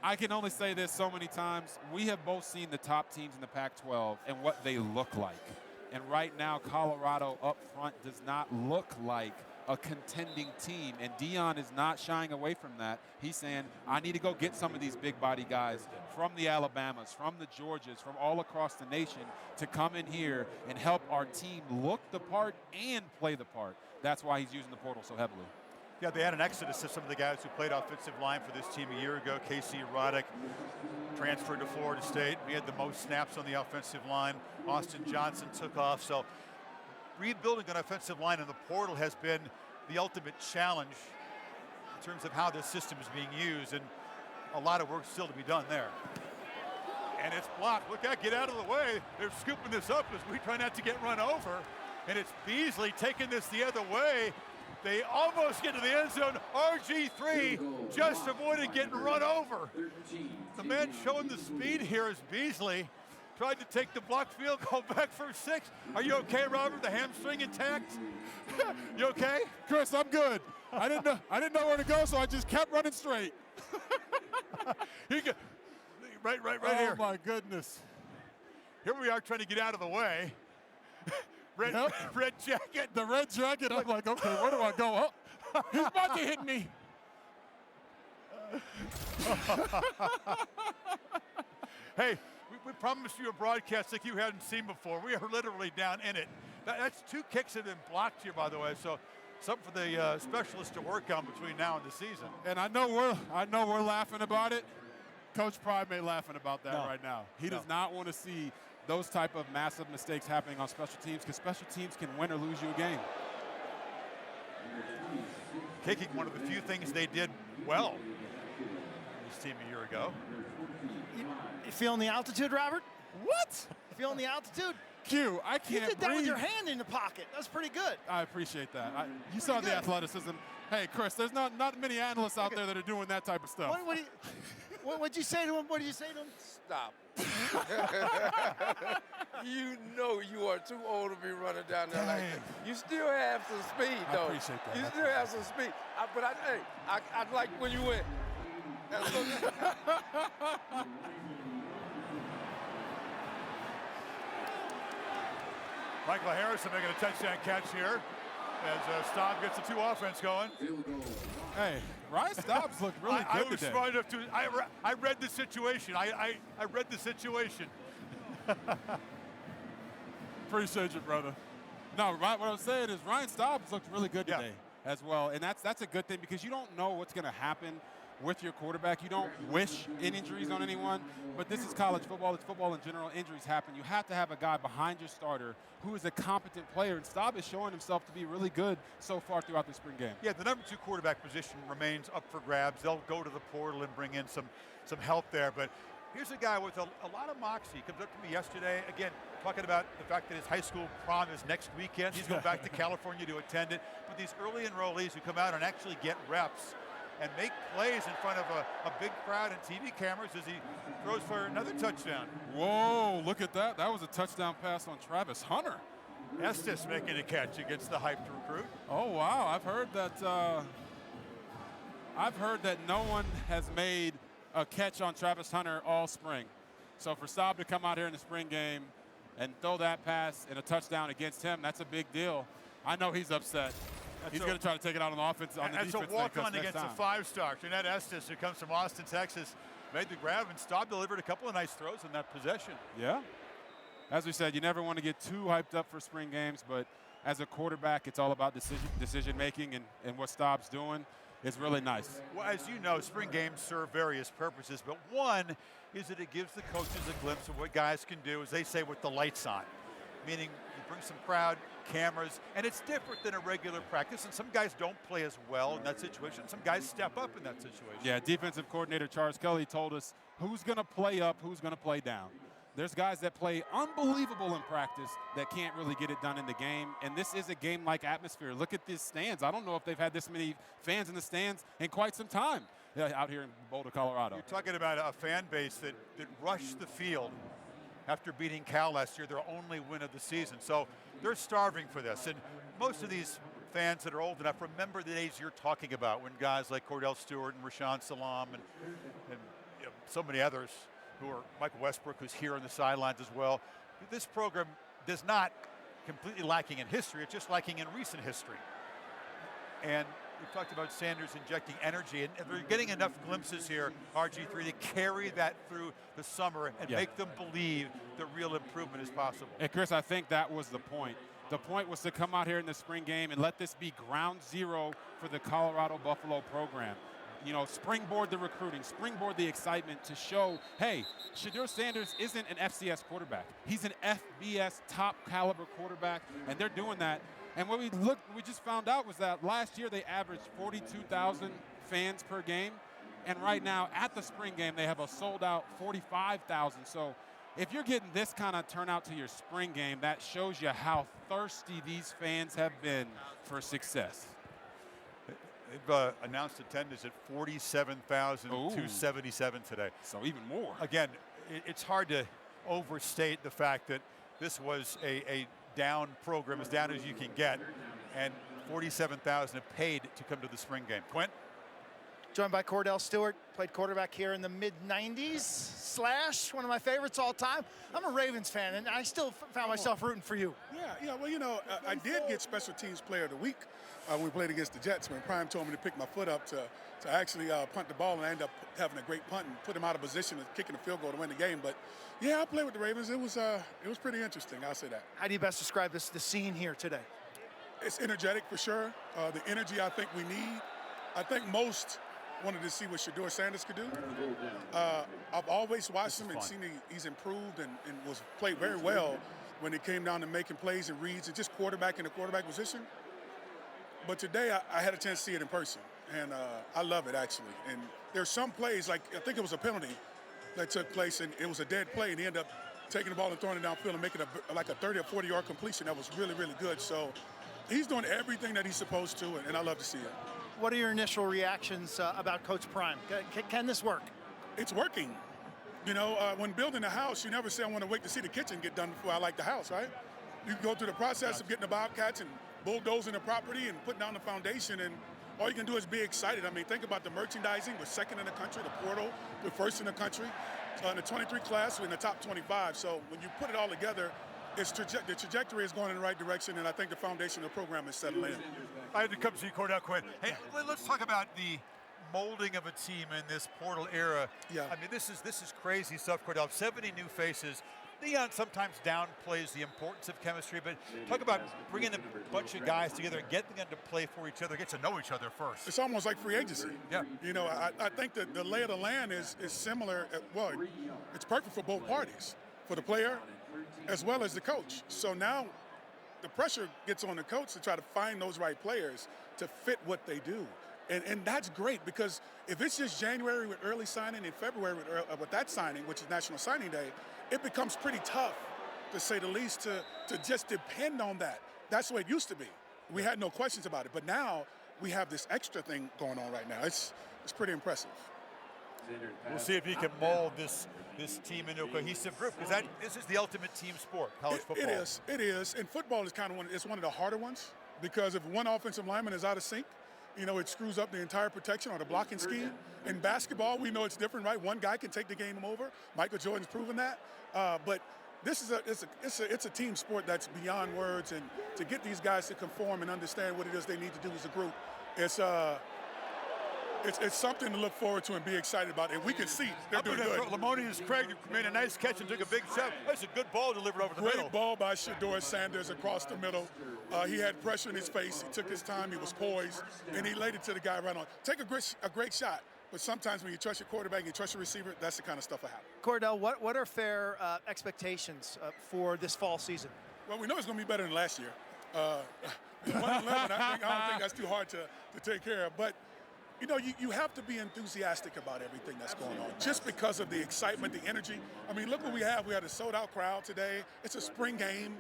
I can only say this so many times. We have both seen the top teams in the Pac-12 and what they look like. And right now, Colorado up front does not look like a contending team, and Deion is not shying away from that. He's saying, I need to go get some of these big body guys from the Alabamas, from the Georgias, from all across the nation to come in here and help our team look the part and play the part. That's why he's using the portal so heavily. Yeah, they had an exodus of some of the guys who played offensive line for this team a year ago. Casey Roddick transferred to Florida State. We had the most snaps on the offensive line. Austin Johnson took off. So rebuilding an offensive line in the portal has been the ultimate challenge in terms of how this system is being used, and a lot of work still to be done there. And it's blocked. Look out, get out of the way. They're scooping this up as we try not to get run over. And it's Beasley taking this the other way. They almost get to the end zone. RG3 just avoided getting run over. The man showing the speed here is Beasley. Tried to take the block field goal back for 6. Are you okay, Robert? The hamstring intact? You okay? Chris, I'm good. I didn't know where to go, so I just kept running straight. Right here. Oh my goodness. Here we are trying to get out of the way. Red jacket. The red jacket. I'm like, okay, where do I go? Oh, he's about to hit me. Hey, we promised you a broadcast like you hadn't seen before. We are literally down in it. That's 2 kicks that have been blocked here, by the way. So something for the specialists to work on between now and the season. And I know we're laughing about it. Coach Pride may laughing about that right now. He does not want to see those type of massive mistakes happening on special teams, because special teams can win or lose you a game. Kicking, one of the few things they did well this team a year ago. You feeling the altitude, Robert? What? You feeling the altitude? Q, I can't You did that breathe. with your hand in the pocket. That's pretty good. I appreciate that. You saw the athleticism. Hey, Chris, there's not many analysts out there that are doing that type of stuff. What'd you say to him? What did you say to him? Stop. You know you are too old to be running down there like that. You still have some speed, though. I appreciate that. You still have some speed. I like when you went. Michael Harrison making a touchdown catch here as Staub gets the 2 offense going. Hey, Ryan Staub's looked really good I was today. smart enough to. I read the situation. I read the situation. Appreciate you, brother. No, what I'm saying is Ryan Staub's looked really good today as well, and that's a good thing, because you don't know what's going to happen with your quarterback. You don't wish injuries on anyone, but this is college football. It's football in general. Injuries happen. You have to have a guy behind your starter who is a competent player, and Staub is showing himself to be really good so far throughout the spring game. Yeah, the number 2 quarterback position remains up for grabs. They'll go to the portal and bring in some help there, but here's a guy with a lot of moxie. He comes up to me yesterday, again, talking about the fact that his high school prom is next weekend. He's going back to California to attend it. But these early enrollees who come out and actually get reps and make plays in front of a big crowd and TV cameras as he throws for another touchdown. Whoa, look at that. That was a touchdown pass on Travis Hunter. Estes making a catch against the hyped recruit. Oh, wow. I've heard that no one has made a catch on Travis Hunter all spring. So for Staub to come out here in the spring game and throw that pass and a touchdown against him, that's a big deal. I know he's upset. He's going to try to take it out on the offense, on the defense. That's a walk-on against a 5-star. Jeanette Estes, who comes from Austin, Texas, made the grab, and Staub delivered a couple of nice throws in that possession. Yeah. As we said, you never want to get too hyped up for spring games, but as a quarterback, it's all about decision making and what Staub's doing. is really nice. Well, as you know, spring games serve various purposes, but one is that it gives the coaches a glimpse of what guys can do, as they say, with the lights on. Meaning you bring some crowd, cameras, and it's different than a regular practice, and some guys don't play as well in that situation. Some guys step up in that situation. Yeah, defensive coordinator Charles Kelly told us who's going to play up, who's going to play down. There's guys that play unbelievable in practice that can't really get it done in the game, and this is a game-like atmosphere. Look at these stands. I don't know if they've had this many fans in the stands in quite some time out here in Boulder, Colorado. You're talking about a fan base that rushed the field after beating Cal last year, their only win of the season. So they're starving for this, and most of these fans that are old enough remember the days you're talking about when guys like Cordell Stewart and Rashawn Salam and you know, so many others who are Michael Westbrook, who's here on the sidelines as well. This program does not completely lacking in history, it's just lacking in recent history. And we've talked about Sanders injecting energy, and they're getting enough glimpses here, RG3, to carry that through the summer and make them believe that real improvement is possible. And Chris, I think that was the point. The point was to come out here in the spring game and let this be ground zero for the Colorado Buffalo program. You know, springboard the recruiting, springboard the excitement to show, hey, Shedeur Sanders isn't an FCS quarterback. He's an FBS top caliber quarterback, and they're doing that. And what we just found out was that last year they averaged 42,000 fans per game, and right now at the spring game they have a sold out 45,000. So if you're getting this kind of turnout to your spring game, that shows you how thirsty these fans have been for success. They've announced attendance at 47,277 today. So even more. Again, it's hard to overstate the fact that this was a down program, as down as you can get, and 47,000 have paid to come to the spring game. Quint? Joined by Cordell Stewart, played quarterback here in the mid-90s. Slash, one of my favorites all time. I'm a Ravens fan, and I still found myself rooting for you. Yeah, well, you know, I did get Special Teams Player of the Week when we played against the Jets, when Prime told me to pick my foot up to actually punt the ball, and I ended up having a great punt and put him out of position and kicking the field goal to win the game. But, yeah, I played with the Ravens. It was pretty interesting, I'll say that. How do you best describe the scene here today? It's energetic for sure. The energy I think we need. I think most wanted to see what Shedeur Sanders could do. I've always watched him and seen he's improved and was played very well when it came down to making plays and reads and just quarterback in the quarterback position. But today I had a chance to see it in person, and I love it actually. And there's some plays, like I think it was a penalty that took place, and it was a dead play, and he ended up taking the ball and throwing it downfield and making like a 30 or 40-yard completion that was really, really good. So he's doing everything that he's supposed to, and I love to see it. What are your initial reactions about Coach Prime? Can this work? It's working. You know, when building a house, you never say, I want to wait to see the kitchen get done before I like the house, right? You go through the process of getting the Bobcats and bulldozing the property and putting down the foundation, and all you can do is be excited. I mean, think about the merchandising. We're second in the country. The portal, we're first in the country. In the 23 class, we're in the top 25. So when you put it all together, the trajectory is going in the right direction, and I think the foundation of the program is settled in. I had to come see Cordell Quinn. Hey, let's talk about the molding of a team in this portal era. Yeah. I mean, this is crazy stuff, Cordell. 70 new faces. Deion sometimes downplays the importance of chemistry, but talk about bringing a bunch of guys together and getting them to play for each other, get to know each other first. It's almost like free agency. Yeah. You know, I think that the lay of the land is similar. Well, it's perfect for both parties, for the player as well as the coach. So now the pressure gets on the coach to try to find those right players to fit what they do. And that's great, because if it's just January with early signing and February with that signing, which is National Signing Day, it becomes pretty tough, to say the least, to just depend on that. That's the way it used to be. We had no questions about it. But now we have this extra thing going on right now. It's pretty impressive. We'll see if he can mold this team into a cohesive group, because this is the ultimate team sport, college football. It is. And football is kind of one of the harder ones, because if one offensive lineman is out of sync, you know, it screws up the entire protection or the blocking scheme. In basketball, we know it's different, right? One guy can take the game over. Michael Jordan's proven that. But this is it's a team sport that's beyond words, and to get these guys to conform and understand what it is they need to do as a group, it's something to look forward to and be excited about. And we can see they're doing good. Lamonius Craig made a nice catch and took a big shot. That's a good ball delivered over the middle. Great ball by Shedeur Sanders across the middle. He had pressure in his face. He took his time. He was poised, and he laid it to the guy right on. Take a great shot. But sometimes when you trust your quarterback and you trust your receiver, that's the kind of stuff that happens. Cordell, what are fair expectations for this fall season? Well, we know it's going to be better than last year. 1-11, I don't think that's too hard to take care of. But, you know, you have to be enthusiastic about everything that's going on, just because of the excitement, the energy. I mean, look what we have. We had a sold-out crowd today. It's a spring game.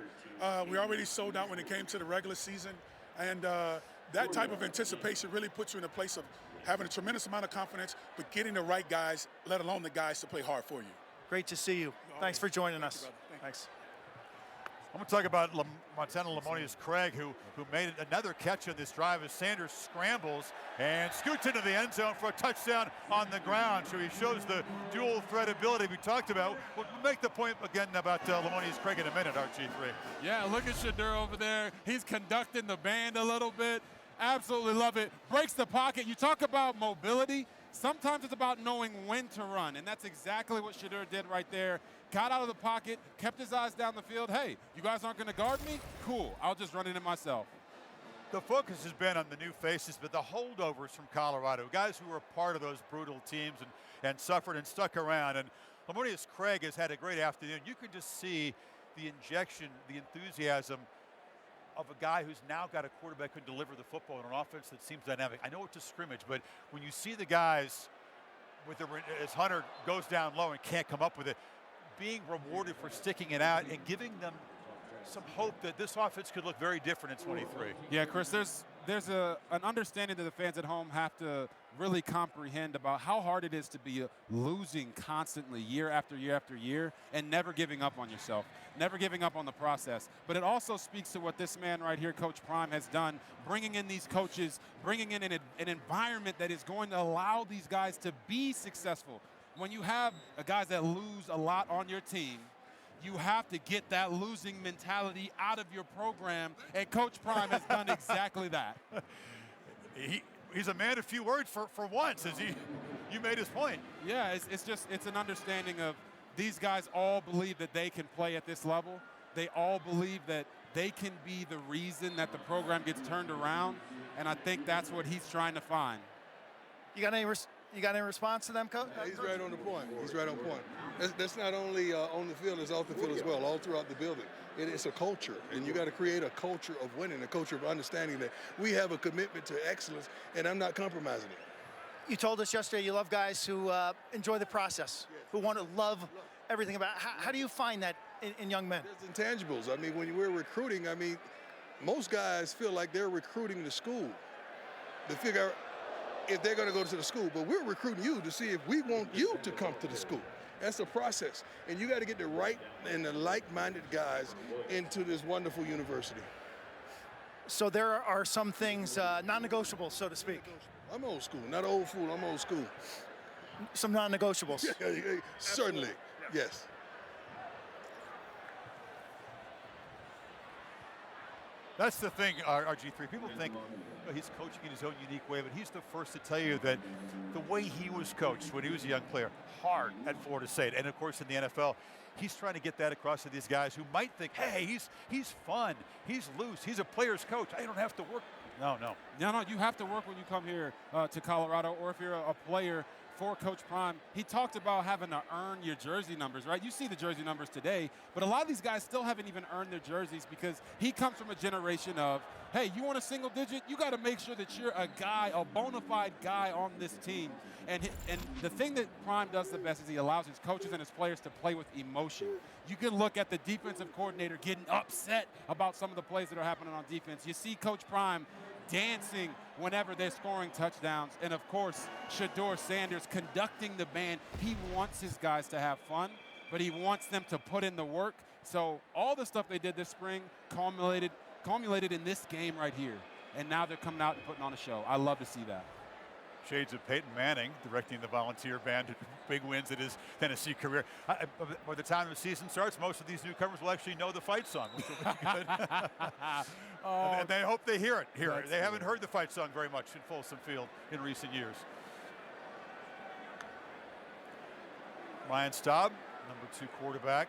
We already sold out when it came to the regular season. And that type of anticipation really puts you in a place of having a tremendous amount of confidence, but getting the right guys, let alone the guys to play hard for you. Great to see you. Thanks for joining us. Thanks. I'm going to talk about Montana Lamonius Craig, who made another catch on this drive as Sanders scrambles and scoots into the end zone for a touchdown on the ground. So he shows the dual threat ability we talked about. We'll make the point again about Lamonius Craig in a minute, RG3. Yeah, look at Shedeur over there. He's conducting the band a little bit. Absolutely love it. Breaks the pocket. You talk about mobility. Sometimes it's about knowing when to run, and that's exactly what Shedeur did right there. Got out of the pocket, kept his eyes down the field. Hey, you guys aren't going to guard me? Cool. I'll just run it in myself. The focus has been on the new faces, but the holdovers from Colorado, guys who were part of those brutal teams and suffered and stuck around. And Lamonius Craig has had a great afternoon. You can just see the injection, the enthusiasm of a guy who's now got a quarterback who can deliver the football in an offense that seems dynamic. I know it's a scrimmage, but when you see the guys as Hunter goes down low and can't come up with it, being rewarded for sticking it out and giving them some hope that this offense could look very different in 23. Yeah, Chris, there's an understanding that the fans at home have to really comprehend about how hard it is to be losing constantly year after year after year and never giving up on yourself, never giving up on the process. But it also speaks to what this man right here, Coach Prime, has done, bringing in these coaches, bringing in an environment that is going to allow these guys to be successful. When you have guys that lose a lot on your team, you have to get that losing mentality out of your program, and Coach Prime has done exactly that. He's a man of few words for once, as you made his point. Yeah, it's an understanding of these guys all believe that they can play at this level. They all believe that they can be the reason that the program gets turned around, and I think that's what he's trying to find. You got any response to them, Coach? Yeah, he's right on the point. He's right on point. That's not only on the field, it's off the field as well, all throughout the building. It's a culture, and you got to create a culture of winning, a culture of understanding that we have a commitment to excellence, and I'm not compromising it. You told us yesterday you love guys who enjoy the process, who want to love everything about it. How do you find that in young men? There's intangibles. I mean, when we're recruiting, I mean, most guys feel like they're recruiting the school. They figure out if they're going to go to the school, but we're recruiting you to see if we want you to come to the school. That's a process, and you got to get the right and the like-minded guys into this wonderful university. So there are some things non-negotiable, so to speak. I'm old school, not old fool. I'm old school. Some non-negotiables. Certainly, yes. That's the thing, RG3. People think he's coaching in his own unique way, but he's the first to tell you that the way he was coached when he was a young player, hard at Florida State, and of course in the NFL, he's trying to get that across to these guys who might think, hey, he's fun, he's loose, he's a player's coach. I don't have to work. No, you have to work when you come here to Colorado, or if you're a player for Coach Prime. He talked about having to earn your jersey numbers, right? You see the jersey numbers today, but a lot of these guys still haven't even earned their jerseys because he comes from a generation of, hey, you want a single digit? You got to make sure that you're a guy, a bona fide guy on this team. And the thing that Prime does the best is he allows his coaches and his players to play with emotion. You can look at the defensive coordinator getting upset about some of the plays that are happening on defense. You see Coach Prime dancing whenever they're scoring touchdowns. And of course, Shedeur Sanders conducting the band. He wants his guys to have fun, but he wants them to put in the work. So all the stuff they did this spring culminated in this game right here. And now they're coming out and putting on a show. I love to see that. Shades of Peyton Manning directing the volunteer band to big wins in his Tennessee career. By the time the season starts, most of these newcomers will actually know the fight song, which will be good. And they hope they hear it here. They haven't heard the fight song very much in Folsom Field in recent years. Ryan Staub, number 2 quarterback,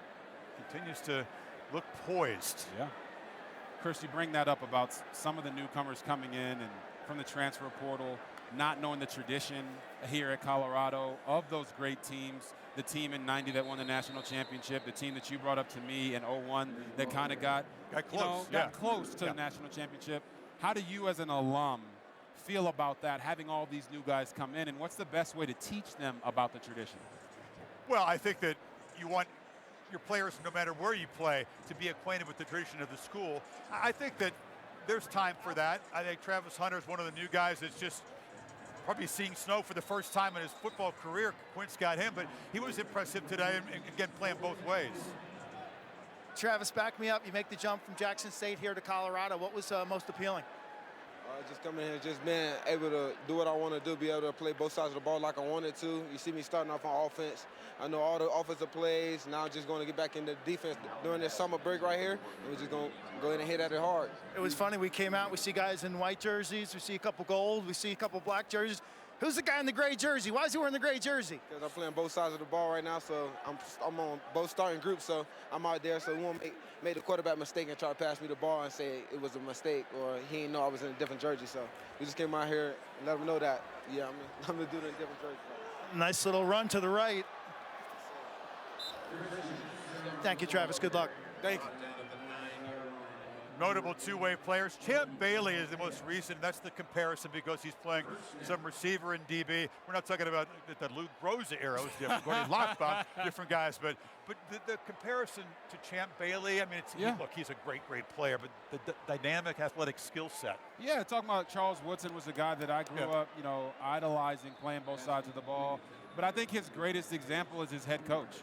continues to look poised. Yeah. Chris, you bring that up about some of the newcomers coming in and from the transfer portal, not knowing the tradition here at Colorado of those great teams. The team in '90 that won the national championship, the team that you brought up to me in '01 that kind of got close, got close to the national championship. How do you as an alum feel about that, having all these new guys come in, and what's the best way to teach them about the tradition? Well, I think that you want your players, no matter where you play, to be acquainted with the tradition of the school. I think that there's time for that. I think Travis Hunter is one of the new guys that's just probably seeing snow for the first time in his football career. Quint's got him, but he was impressive today, and again, playing both ways. Travis, back me up. You make the jump from Jackson State here to Colorado. What was most appealing? Just coming here, just being able to do what I want to do, be able to play both sides of the ball like I wanted to. You see me starting off on offense. I know all the offensive plays. Now I'm just going to get back into defense during this summer break right here. And we're just going to go in and hit at it hard. It was funny. We came out, we see guys in white jerseys. We see a couple gold. We see a couple black jerseys. Who's the guy in the gray jersey? Why is he wearing the gray jersey? Because I'm playing both sides of the ball right now, so I'm on both starting groups, so I'm out there. So we won't make the quarterback mistake and try to pass me the ball and say it was a mistake or he didn't know I was in a different jersey. So we just came out here and let him know that, yeah, I'm going to do it in a different jersey. Nice little run to the right. Thank you, Travis. Good luck. Thank you. Notable two-way players. Champ Bailey is the most recent. That's the comparison because he's playing some receiver and DB. We're not talking about the Luke Rosa era. It was different. Gordy Lockbaum, different guys. But the comparison to Champ Bailey, I mean, look, he's a great player, but the dynamic athletic skill set. Yeah, talking about Charles Woodson was a guy that I grew up, idolizing, playing both sides of the ball. But I think his greatest example is his head coach.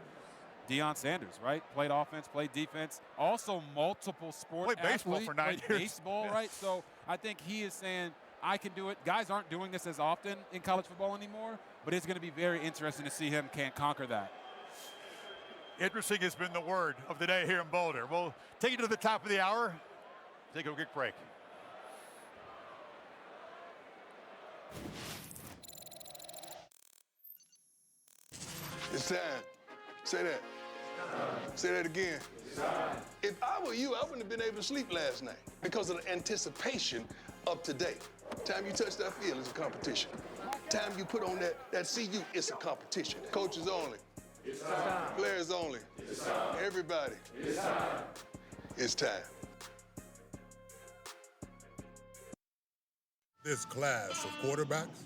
Deion Sanders, right? Played offense, played defense, also multiple sport Played baseball athlete, for 9 played years. baseball, right? So I think he is saying, I can do it. Guys aren't doing this as often in college football anymore, but it's going to be very interesting to see him can't conquer that. Interesting has been the word of the day here in Boulder. We'll take you to the top of the hour. Take a quick break. It's time. Say that. Say that again. If I were you, I wouldn't have been able to sleep last night because of the anticipation of today. Time you touch that field is a competition. Time you put on that CU, it's a competition. Coaches only. Players only. Everybody. It's time. This class of quarterbacks,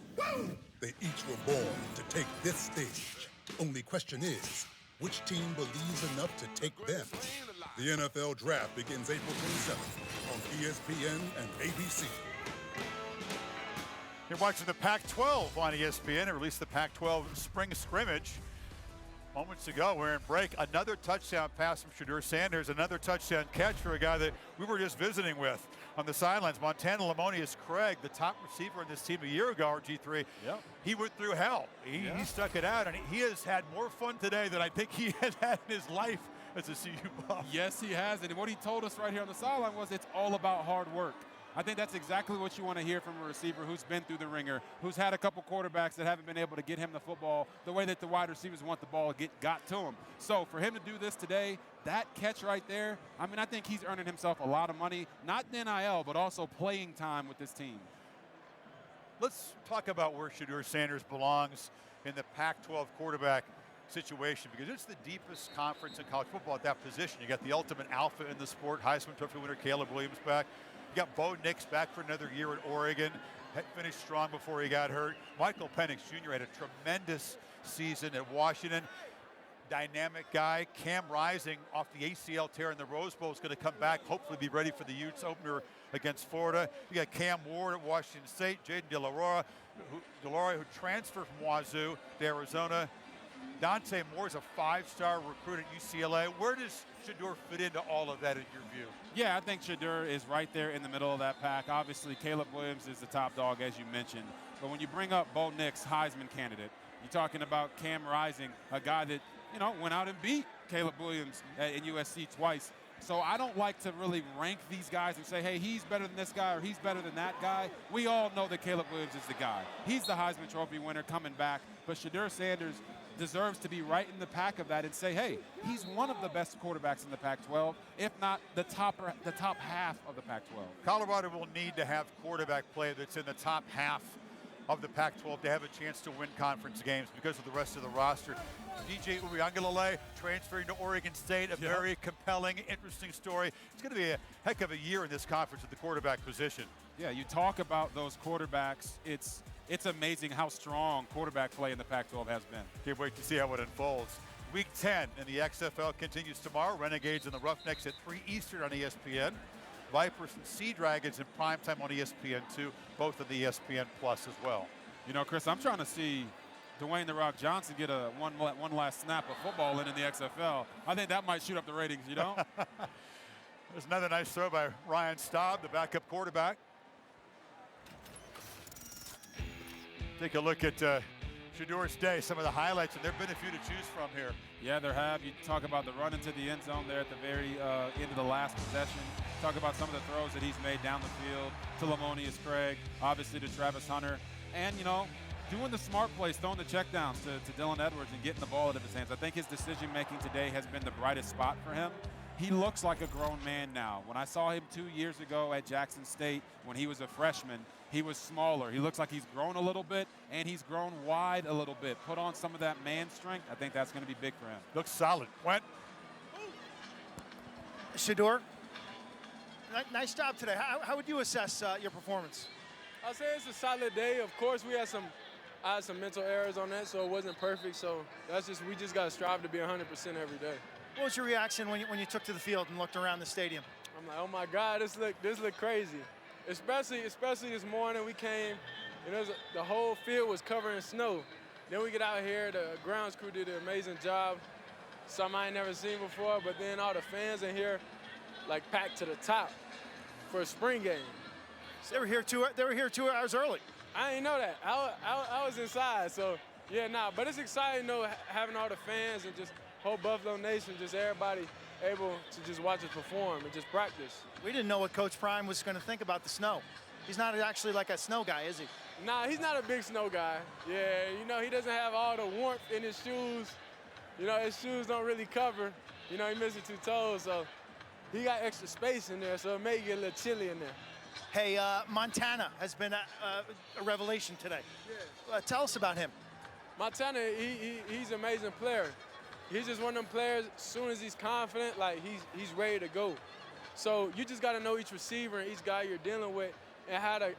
they each were born to take this stage. Only question is, which team believes enough to take them? The NFL Draft begins April 27th on ESPN and ABC. You're watching the Pac-12 on ESPN. It released the Pac-12 spring scrimmage moments ago. We're in break. Another touchdown pass from Shedeur Sanders. Another touchdown catch for a guy that we were just visiting with on the sidelines. Montana Lamonius Craig, the top receiver in this team a year ago, RG3. Yep. He went through hell. He stuck it out, and he has had more fun today than I think he had had in his life as a CU Buff. Yes, he has. And what he told us right here on the sideline was it's all about hard work. I think that's exactly what you want to hear from a receiver who's been through the ringer, who's had a couple quarterbacks that haven't been able to get him the football the way that the wide receivers want the ball got to him. So for him to do this today, that catch right there, I mean, I think he's earning himself a lot of money, not in NIL, but also playing time with this team. Let's talk about where Shedeur Sanders belongs in the Pac-12 quarterback situation, because it's the deepest conference in college football at that position. You got the ultimate alpha in the sport, Heisman Trophy winner Caleb Williams back. You got Bo Nix back for another year at Oregon. Finished strong before he got hurt. Michael Penix Jr. had a tremendous season at Washington. Dynamic guy. Cam Rising off the ACL tear in the Rose Bowl is going to come back, hopefully be ready for the Utes opener against Florida. You got Cam Ward at Washington State. Jaden DeLaura, who transferred from Wazoo to Arizona. Dante Moore is a five-star recruit at UCLA. Where does Shedeur fit into all of that in your view? Yeah, I think Shedeur is right there in the middle of that pack. Obviously, Caleb Williams is the top dog, as you mentioned. But when you bring up Bo Nix, Heisman candidate, you're talking about Cam Rising, a guy that, went out and beat Caleb Williams at USC twice. So I don't like to really rank these guys and say, hey, he's better than this guy or he's better than that guy. We all know that Caleb Williams is the guy. He's the Heisman Trophy winner coming back. But Shedeur Sanders, deserves to be right in the pack of that and say, hey, he's one of the best quarterbacks in the Pac-12, if not the top half of the Pac-12. Colorado will need to have quarterback play that's in the top half of the Pac-12 to have a chance to win conference games because of the rest of the roster. DJ Uiagalelei transferring to Oregon State, a very compelling, interesting story. It's going to be a heck of a year in this conference at the quarterback position. Yeah, you talk about those quarterbacks. It's amazing how strong quarterback play in the Pac-12 has been. Can't wait to see how it unfolds. Week 10 in the XFL continues tomorrow. Renegades and the Roughnecks at 3 Eastern on ESPN. Vipers and Sea Dragons in primetime on ESPN2, both on the ESPN Plus as well. You know, Chris, I'm trying to see Dwayne "The Rock" Johnson get a one last snap of football in the XFL. I think that might shoot up the ratings, you know? There's another nice throw by Ryan Staub, the backup quarterback. Take a look at Shadour's day, some of the highlights, and there have been a few to choose from here. Yeah, there have. You talk about the run into the end zone there at the very end of the last possession. Talk about some of the throws that he's made down the field to Lamonius Craig, obviously to Travis Hunter. And, you know, doing the smart plays, throwing the checkdowns to Dylan Edwards and getting the ball out of his hands. I think his decision-making today has been the brightest spot for him. He looks like a grown man now. When I saw him 2 years ago at Jackson State when he was a freshman, he was smaller. He looks like he's grown a little bit, and he's grown wide a little bit. Put on some of that man strength. I think that's going to be big for him. Looks solid. Went. Shedeur, nice job today. How would you assess your performance? I'll say it's a solid day. Of course, I had some mental errors on that, so it wasn't perfect. So we just got to strive to be 100% every day. What was your reaction when you took to the field and looked around the stadium? I'm like, oh my God, this look crazy. Especially this morning we came, the whole field was covered in snow. Then we get out here, the grounds crew did an amazing job, something I ain't never seen before, but then all the fans in here, like, packed to the top for a spring game. So they were here 2 hours early. I didn't know that. I was inside, so yeah, but it's exciting, having all the fans and just whole Buffalo Nation, just everybody able to just watch us perform and just practice. We didn't know what Coach Prime was going to think about the snow. He's not actually like a snow guy, is he? Nah, he's not a big snow guy. Yeah, he doesn't have all the warmth in his shoes. His shoes don't really cover. He missing 2 toes, so he got extra space in there, so it may get a little chilly in there. Hey, Montana has been a revelation today. Yeah. Tell us about him. Montana, he's an amazing player. He's just one of them players, as soon as he's confident, like he's ready to go. So you just got to know each receiver and each guy you're dealing with and how to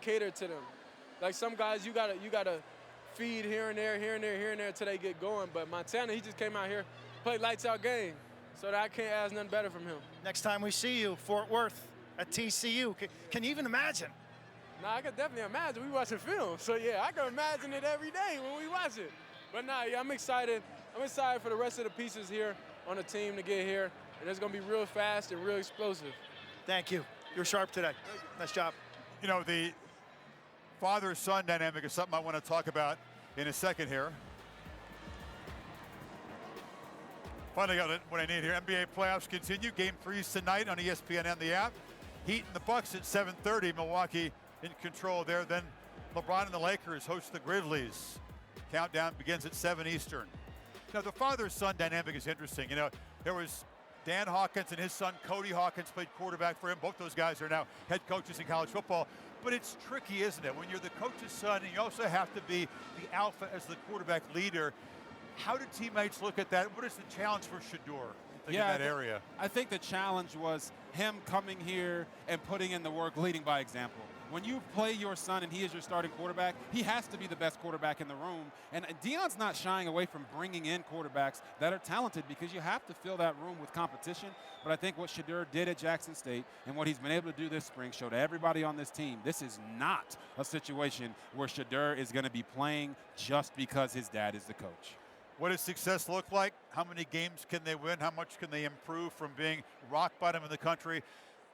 cater to them. Like some guys, you gotta feed here and there until they get going. But Montana, he just came out here, played lights out game. So I can't ask nothing better from him. Next time we see you, Fort Worth at TCU, can you even imagine? Nah, I can definitely imagine. We watching film, so yeah, I can imagine it every day when we watch it. But nah, yeah, I'm excited. I'm excited for the rest of the pieces here on the team to get here, and it's going to be real fast and real explosive. Thank you. You're sharp today. Nice job. The father-son dynamic is something I want to talk about in a second here. Finally got what I need here. NBA playoffs continue. Game 3's tonight on ESPN and the app. Heat and the Bucks at 7:30. Milwaukee in control there. Then LeBron and the Lakers host the Grizzlies. Countdown begins at 7 Eastern. Now, the father-son dynamic is interesting. There was Dan Hawkins and his son Cody Hawkins played quarterback for him. Both those guys are now head coaches in college football. But it's tricky, isn't it? When you're the coach's son and you also have to be the alpha as the quarterback leader. How do teammates look at that? What is the challenge for Shedeur in that area? I think the challenge was him coming here and putting in the work, leading by example. When you play your son and he is your starting quarterback, he has to be the best quarterback in the room. And Deion's not shying away from bringing in quarterbacks that are talented because you have to fill that room with competition. But I think what Shedeur did at Jackson State and what he's been able to do this spring showed everybody on this team, this is not a situation where Shedeur is going to be playing just because his dad is the coach. What does success look like? How many games can they win? How much can they improve from being rock bottom in the country?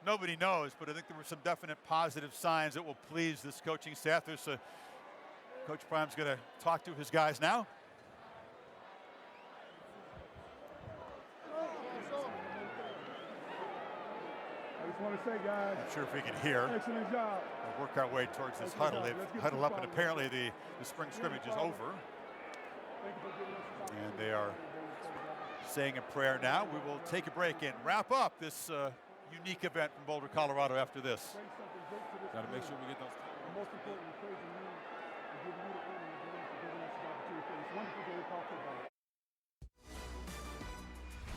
Nobody knows, but I think there were some definite positive signs that will please this coaching staff. Coach Prime's going to talk to his guys now. I just want to say, guys, Not sure if we can hear. Excellent job. We'll work our way towards this huddle. They've huddled up, and apparently the spring scrimmage is over. And they are saying a prayer now. We will take a break and wrap up this unique event from Boulder, Colorado after this. Got to make sure we get those. Most importantly, praising you and giving you the honor and giving us this opportunity for this wonderful day of college football.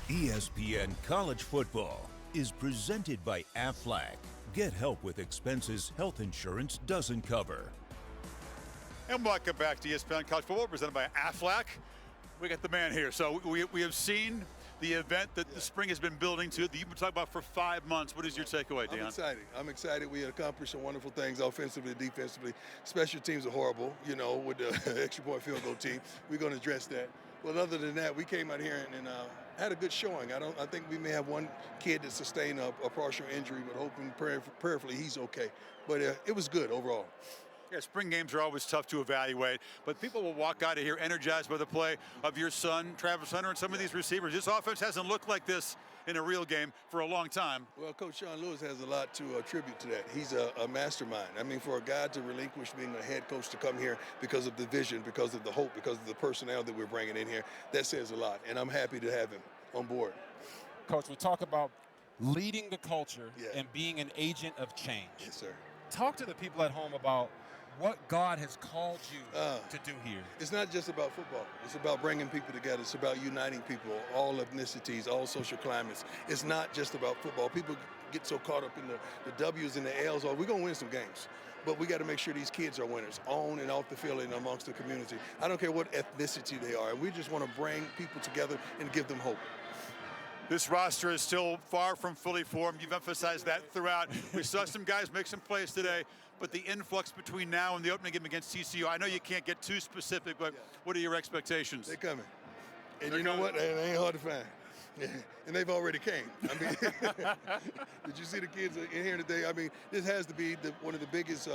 ESPN College Football is presented by Aflac. Get help with expenses health insurance doesn't cover. And welcome back to ESPN College Football, presented by Aflac. We got the man here. So we have seen the event that the spring has been building to, that you've been talking about for 5 months. What is your takeaway, Deion? I'm excited. I'm excited. We accomplished some wonderful things offensively, defensively. Special teams are horrible, you know, with the extra point field goal team. We're going to address that. Well, other than that, we came out here and had a good showing. I think we may have one kid that sustained a partial injury, but hoping prayerfully he's okay. But it was good overall. Yeah, spring games are always tough to evaluate, but people will walk out of here energized by the play of your son, Travis Hunter, and some of these receivers. This offense hasn't looked like this in a real game for a long time. Well, Coach Sean Lewis has a lot to attribute to that. He's a mastermind. I mean, for a guy to relinquish being a head coach to come here because of the vision, because of the hope, because of the personnel that we're bringing in here, that says a lot, and I'm happy to have him on board. Coach, we talk about leading the culture and being an agent of change. Yes, sir. Talk to the people at home about what God has called you to do here. It's not just about football. It's about bringing people together. It's about uniting people, all ethnicities, all social climates. It's not just about football. People get so caught up in the W's and the L's. We're going to win some games, but we got to make sure these kids are winners on and off the field and amongst the community. I don't care what ethnicity they are. We just want to bring people together and give them hope. This roster is still far from fully formed. You've emphasized that throughout. We saw some guys make some plays today, but the influx between now and the opening game against TCU, I know you can't get too specific, but what are your expectations? They're coming. And you know what? They ain't hard to find. And they've already came. I mean, did you see the kids in here today? I mean, this has to be one of the biggest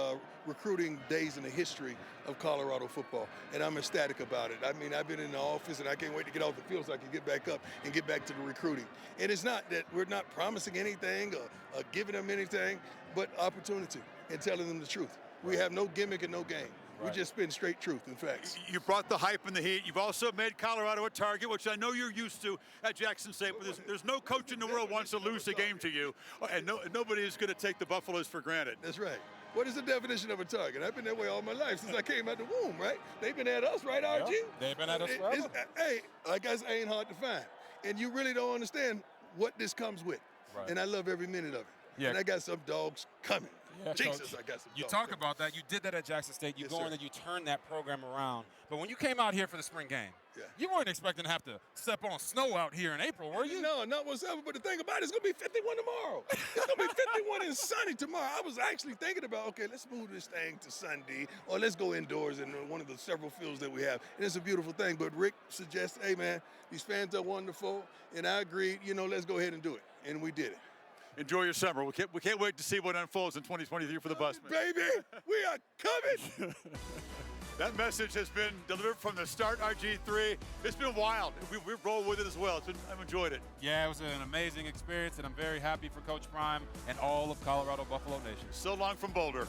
recruiting days in the history of Colorado football, and I'm ecstatic about it. I mean, I've been in the office, and I can't wait to get off the field so I can get back up and get back to the recruiting. And it's not that we're not promising anything or giving them anything, but opportunity and telling them the truth. We have no gimmick and no game. We just spin straight truth and facts. You brought the hype and the heat. You've also made Colorado a target, which I know you're used to at Jackson State, but there's no coach in the world wants to lose a game to you, and nobody is going to take the Buffaloes for granted. That's right. What is the definition of a target? I've been that way all my life since I came out the womb, right? They've been at us, right, RG? They've been at us forever. Hey, like I say, ain't hard to find. And you really don't understand what this comes with. Right. And I love every minute of it. Yeah. And I got some dogs coming. Yeah, Jesus, Coach, I got some you dogs talk coming. about that. You did that at Jackson State. You Yes, go sir. in and you turn that program around. But when you came out here for the spring game, you weren't expecting to have to step on snow out here in April, were you? No, not whatsoever. But the thing about it, it's going to be 51 tomorrow. It's going to be 51 and sunny tomorrow. I was actually thinking about, okay, let's move this thing to Sunday, or let's go indoors in one of the several fields that we have. And it's a beautiful thing. But Rick suggested, hey, man, these fans are wonderful. And I agreed, let's go ahead and do it. And we did it. Enjoy your summer. We can't wait to see what unfolds in 2023 for the Busmen. Baby, we are coming. That message has been delivered from the start, RG3. It's been wild. We've rolled with it as well. I've enjoyed it. Yeah, it was an amazing experience, and I'm very happy for Coach Prime and all of Colorado Buffalo Nation. So long from Boulder.